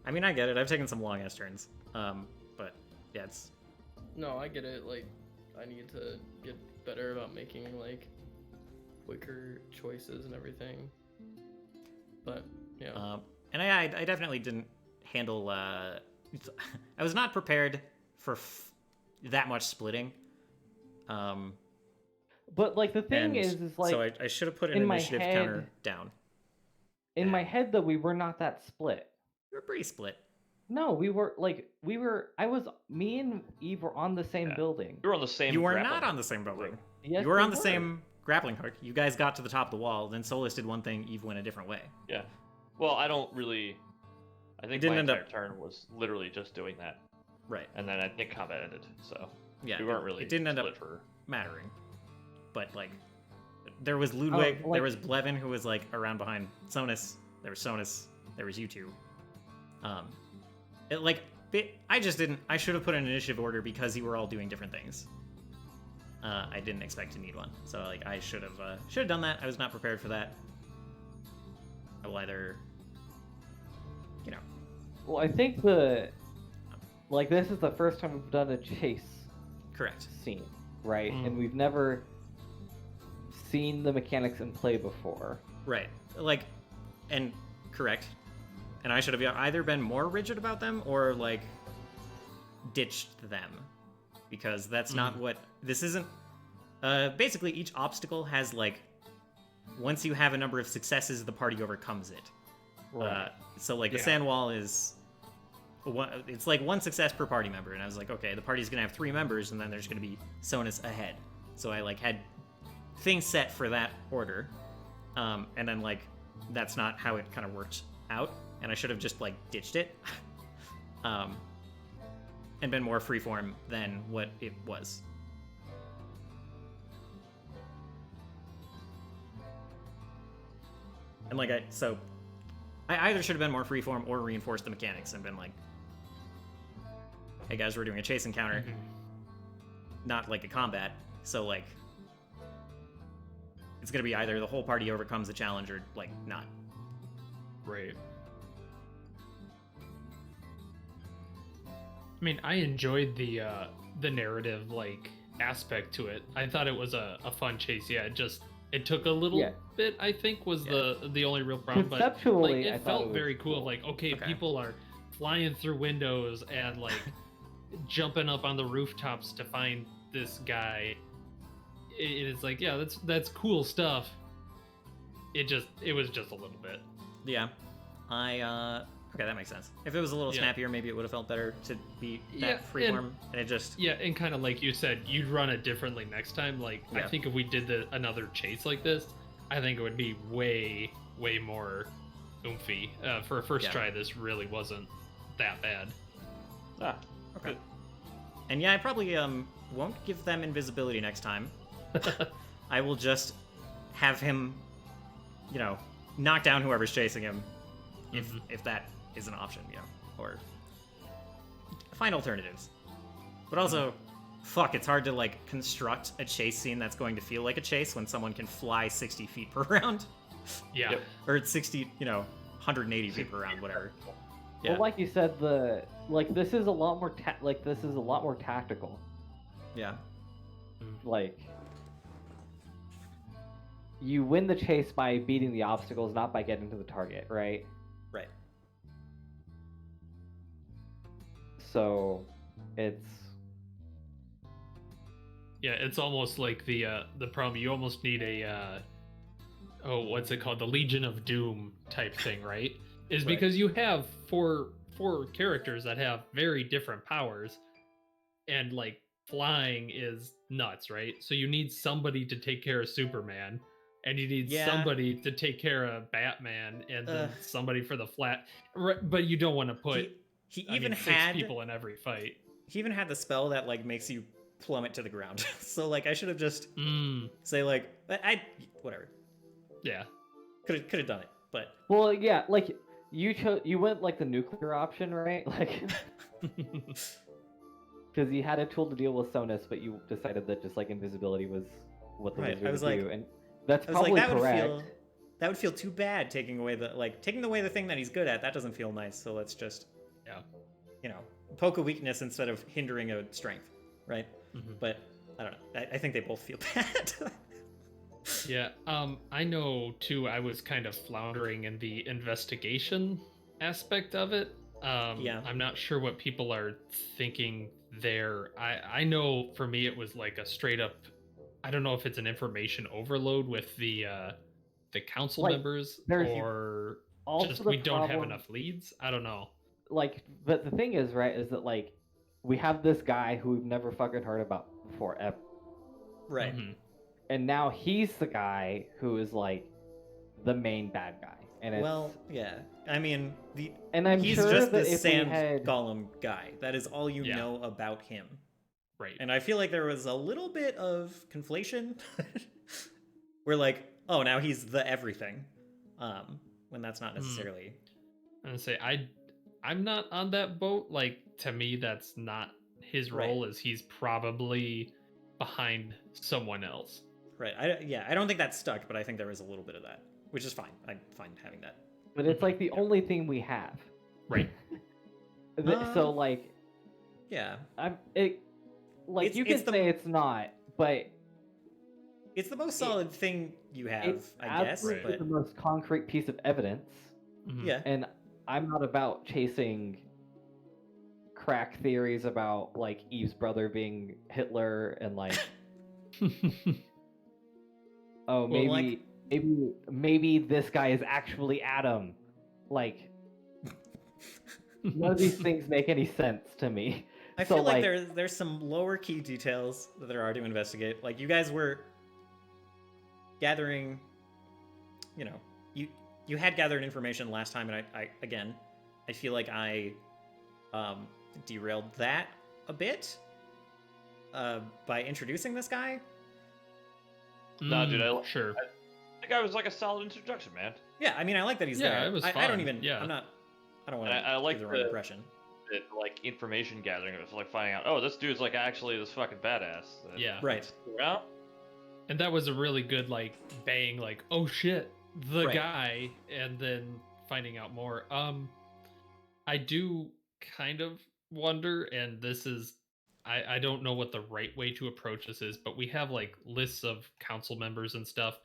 I mean, I get it. I've taken some long ass turns. But yeah, it's No, I get it. Like, I need to get better about making like quicker choices and everything. But yeah. and I definitely didn't handle. I was not prepared for that much splitting. But like the thing and is like so I should have put an in my initiative head- counter down. in my head though we were not that split. We were pretty split. No, me and Eve were on the same Yeah. building. You were on the same. You were grappling not on the hook. same building. Yes, You were we on the same grappling hook. You guys got to the top of the wall. Then Solus did one thing. Eve went a different way. Yeah. Well, I think didn't my end entire up- turn was literally just doing that, Right. and then I think combat ended. So Yeah. we weren't really. It didn't end up split for. mattering. But like, there was Ludwig. like- There was Blevin, who was like around behind Sonus. There was Sonus. There was you two. I just didn't. I should have put an initiative order because you were all doing different things. I didn't expect to need one, so like I should have done that. I was not prepared for that. I will either, Well, I think this is the first time we've done a chase correct. scene, right? Mm. And we've never seen the mechanics in play before. Right. Like, and correct. And I should have either been more rigid about them or like ditched them, because that's not what this isn't. Basically, each obstacle has like, once you have a number of successes, the party overcomes it. So like the Yeah. sand wall is it's like 1 success per party member, and I was like, okay, the party's gonna have 3 members, and then there's gonna be Sonus ahead. So I like had things set for that order, and then like that's not how it kind of worked out, and I should have just like ditched it, and been more freeform than what it was. And like I I either should have been more freeform or reinforced the mechanics and been like, hey guys, we're doing a chase encounter, not like a combat. So like, it's gonna be either the whole party overcomes the challenge or like not. Right. I mean, I enjoyed the narrative like aspect to it. I thought it was a fun chase. Yeah, it took a little bit. I think was the only real problem. But like, Conceptually, I it thought felt it very was cool. Like okay, people are flying through windows and like jumping up on the rooftops to find this guy. It's like that's cool stuff. It was just a little bit. Yeah, okay, that makes sense. If it was a little snappier, maybe it would have felt better to be that freeform, and it just and kind of like you said, you'd run it differently next time. Like I think if we did another chase like this, I think it would be way more oomphy. For a first try, this really wasn't that bad. Ah, okay. And yeah, I probably won't give them invisibility next time. I will just have him, knock down whoever's chasing him, if that is an option, or find alternatives. But also, fuck, it's hard to like construct a chase scene that's going to feel like a chase when someone can fly 60 feet per round. Yeah. Yep. Or it's 60, 180 feet per round, whatever. Yeah. Well, like you said, this is a lot more tactical. Yeah. Like, you win the chase by beating the obstacles, not by getting to the target, right? Right. So, it's... Yeah, it's almost like the problem. You almost need a what's it called? The Legion of Doom type thing, right? Is because you have four characters that have very different powers, and like flying is nuts, right? So you need somebody to take care of Superman, and you need somebody to take care of Batman, and then somebody for the flat. But you don't want to put he I even mean, had 6 people in every fight. He even had the spell that like makes you plummet to the ground. So like I should have just say like whatever. Yeah. Could have done it, but Well, yeah, like you went like the nuclear option, right? Like because you had a tool to deal with Sonus, but you decided that just like invisibility was what the wizard would do, and that's probably correct. That would feel too bad taking away the thing that he's good at. That doesn't feel nice. So let's just poke a weakness instead of hindering a strength, right? But I don't know. I think they both feel bad. Yeah, I know too. I was kind of floundering in the investigation aspect of it. I'm not sure what people are thinking there. I know for me it was like a straight up. I don't know if it's an information overload with the council members or just we don't have enough leads. I don't know. Like, but the thing is, right, is that like we have this guy who we've never fucking heard about before ever. Right. And now he's the guy who is like the main bad guy. And I mean, he's sure just that the if sand we had... golem guy. That is all you know about him. Right. And I feel like there was a little bit of conflation. We're like, oh, now he's the everything. When that's not necessarily. I'm gonna say I'm not on that boat. Like, to me, that's not his role. Is he's probably behind someone else. Right. I don't think that stuck, but I think there was a little bit of that, which is fine. I'm fine having that. But it's like the only thing we have. Right. So like, yeah. You can say it's not, but it's the most solid thing you have, I guess. It's the most concrete piece of evidence. Yeah. And I'm not about chasing crack theories about like Eve's brother being Hitler and like oh maybe this guy is actually Adam. Like none of these things make any sense to me. I feel like there's some lower key details that there are to investigate. Like you guys were gathering, you had gathered information last time, and I feel like I derailed that a bit by introducing this guy. No, dude, The guy was like a solid introduction, man. Yeah, I mean, I like that he's Yeah, there. it was I don't fun, even. yeah. I don't want to I like give the wrong impression. the like information gathering. It was like finding out, oh, this dude's like actually this fucking badass. that Yeah. Right. sticks around. And that was a really good like bang, like, oh shit, the Right. guy, and then finding out more. I do kind of wonder, and this is I don't know what the right way to approach this is, but we have like lists of council members and stuff.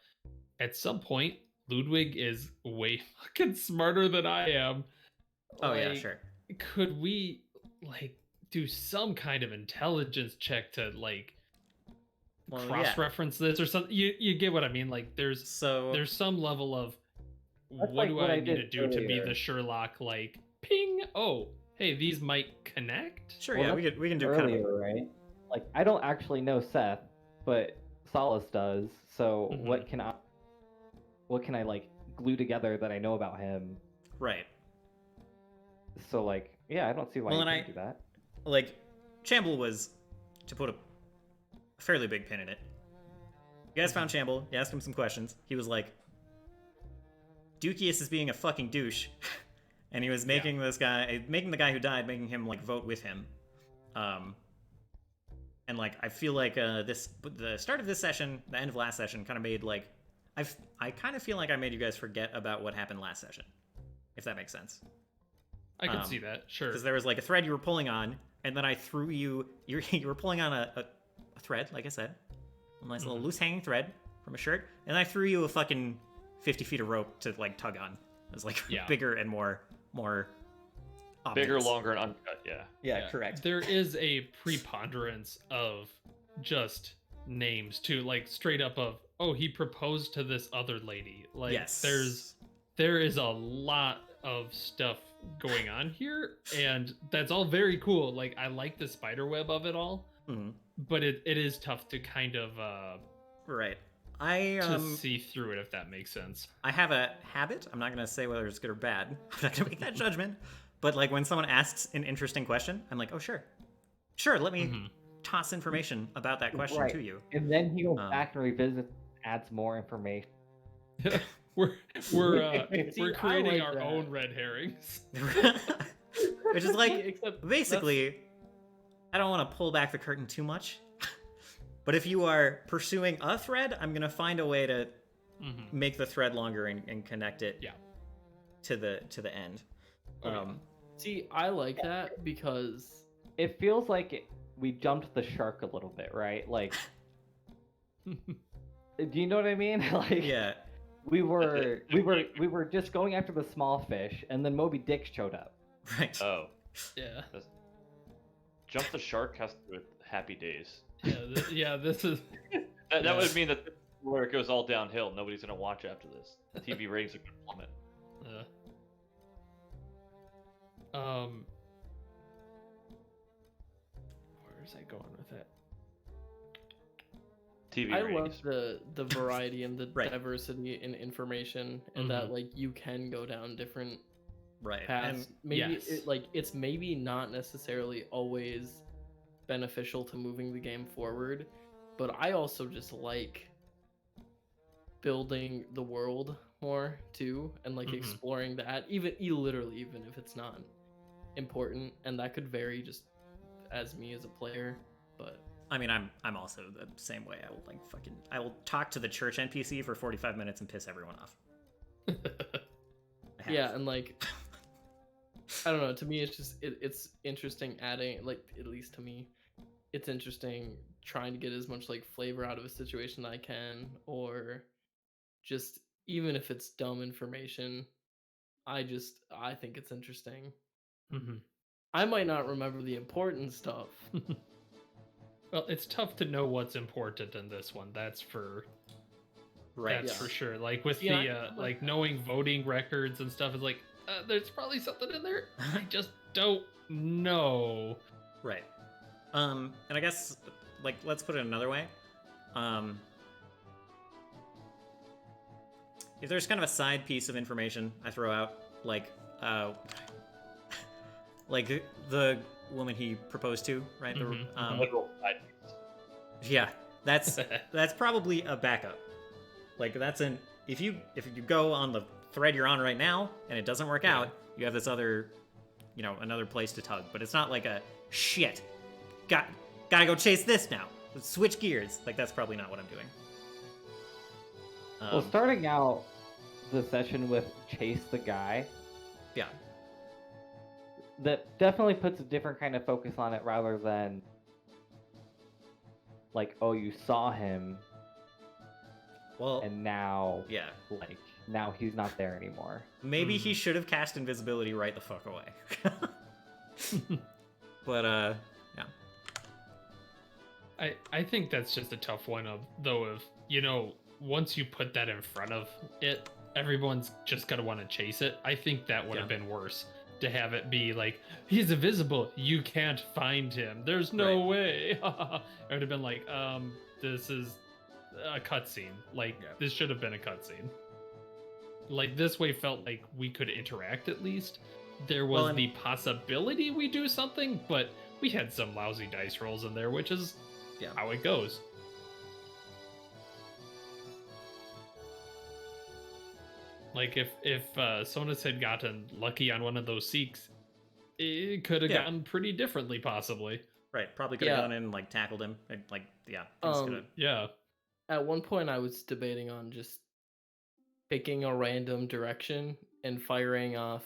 At some point, Ludwig is way fucking smarter than I am. Oh yeah, Like, sure. could we like do some kind of intelligence check to like Well, yeah. cross-reference this or something? You get what I mean? Like there's So some level of That's what like do what I I need to did do to be earlier. the Sherlock like ping? Oh, hey, these might connect. sure, Well, yeah, that's we can do earlier, kind of. right? Like I don't actually know Seth, but Solace does. So Mhm. what can I like glue together that I know about him? Right. So like, yeah, I don't see why Well, you and can't do that. Like, Shamble was, to put a fairly big pin in it. You guys found Shamble. You asked him some questions. He was like, Dukius is being a fucking douche, and he was making the guy who died, making him like vote with him. And like I feel like the start of this session, the end of last session, kind of made like I kind of feel like I made you guys forget about what happened last session, if that makes sense. I can see that, sure. Because there was like a thread you were pulling on, and then I threw you were pulling on a thread, like I said, a nice little loose hanging thread from a shirt, and I threw you a fucking 50 feet of rope to like tug on. It was like bigger and more Bigger, ominous. longer, and uncut. Yeah. Yeah, correct. There is a preponderance of just names too, like straight up of, oh, he proposed to this other lady. Like Yes. there is a lot of stuff going on here, and that's all very cool. Like I like the spider web of it all, but it is tough to kind of Right. to see through it, if that makes sense. I have a habit. I'm not gonna say whether it's good or bad. I'm not gonna make that judgment. But like when someone asks an interesting question, I'm like, oh sure, let me toss information about that question Right. to you. And then he goes back and revisits, adds more information. we're See, I creating like our that. own red herrings. Which is like, Except basically, I don't want to pull back the curtain too much. But if you are pursuing a thread, I'm gonna find a way to make the thread longer and connect it to the end. see, I like that because It feels like we jumped the shark a little bit, right? Like, do you know what I mean? Like, Yeah. we were just going after the small fish, and then Moby Dick showed up. Right. Oh. Yeah. Jump the shark has to do with Happy Days. This is That would mean that where it goes all downhill. Nobody's gonna watch after this. TV ratings are gonna plummet. Where's I going with it? TV I ratings. love the variety and the Right. diversity in information, and that like you can go down different Right. paths. And Maybe yes. it's maybe not necessarily always beneficial to moving the game forward, but I also just like building the world more too, and like exploring that, even if it's not important, and that could vary just as me as a player. But I mean, I'm also the same way. I will talk to the church NPC for 45 minutes and piss everyone off. I have. yeah, and like I don't know, to me it's just it's interesting adding, like, at least to me, it's interesting trying to get as much like flavor out of a situation I can, or just even if it's dumb information, I think it's interesting. I might not remember the important stuff. Well, it's tough to know what's important in this one. That's for Right. That's Yeah. for sure. Like with Yeah, the like knowing voting records and stuff is like there's probably something in there. I just don't know. Right. And I guess like let's put it another way. If there's kind of a side piece of information I throw out, like like the woman he proposed to, right? Literal side piece. Yeah, that's probably a backup. Like that's an if you go on the thread you're on right now and it doesn't work out, you have this other, another place to tug. But it's not like a shit. Gotta go chase this now. Let's switch gears. Like that's probably not what I'm doing. Well, starting out the session with chase the guy, Yeah. that definitely puts a different kind of focus on it rather than like, oh, you saw him Well, and now yeah. like now he's not there anymore. Maybe he should have cast invisibility right the fuck away. But yeah. I think that's just a tough one of once you put that in front of it, everyone's just gonna want to chase it. I think that would have been worse to have it be like, he's invisible, you can't find him, there's no way. It would have been like, this is a cutscene. Like this should have been a cutscene. Like this way felt like we could interact at least. There was the possibility we do something, but we had some lousy dice rolls in there, which is how it goes. Like if Sonus had gotten lucky on one of those Seeks, it could have gotten pretty differently, possibly. Right, probably could have gone in and like tackled him. And, like, Yeah. At one point, I was debating on just picking a random direction and firing off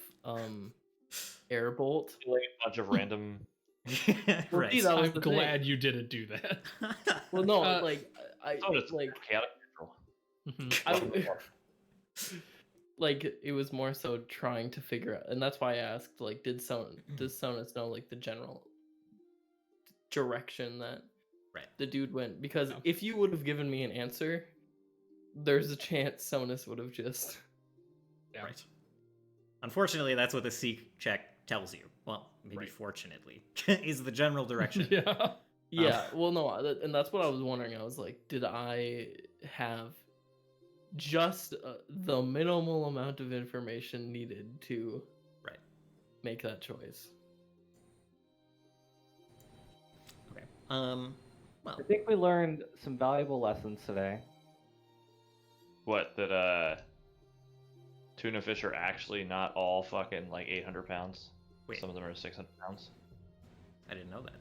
air bolt. Like a bunch of random. Well, see, that was I'm the glad thing. you didn't do that. Well, no, Uh, I Oh, it's like chaotic control. I, like it was more so trying to figure out, and that's why I asked, like, does Sonus know like the general direction that the dude went? Because if you would have given me an answer, there's a chance Sonus would have just Right. Unfortunately, that's what the seek check tells you. Well, maybe fortunately, is the general direction. Yeah, well, no, and that's what I was wondering. I was like, did I have just the minimal amount of information needed to make that choice? Okay. Well, I think we learned some valuable lessons today. What, that tuna fish are actually not all fucking like 800 pounds? Wait. Some of them are 600 pounds. I didn't know that.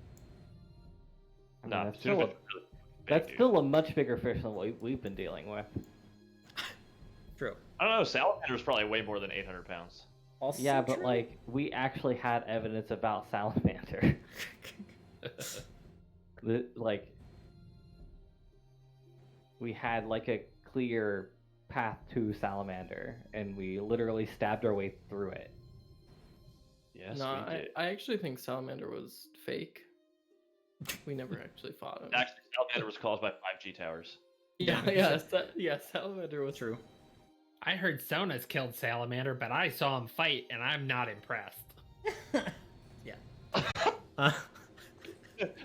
I mean, No, that's tuna still, fish are really big, that's dude. still a much bigger fish than what we've been dealing with. True. I don't know, salamander is probably way more than 800 pounds. Also Yeah, but true. like we actually had evidence about salamander. Like we had like a clear path to salamander, and we literally stabbed our way through it. Yes, No, we did. I actually think salamander was fake. We never actually fought him. Actually, salamander was caused by 5G towers. Yeah, salamander was True. I heard Sonus killed Salamander, but I saw him fight, and I'm not impressed.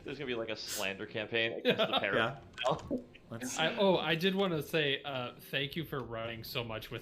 There's gonna be like a slander campaign against the parrot. Let's. I did want to say thank you for running so much with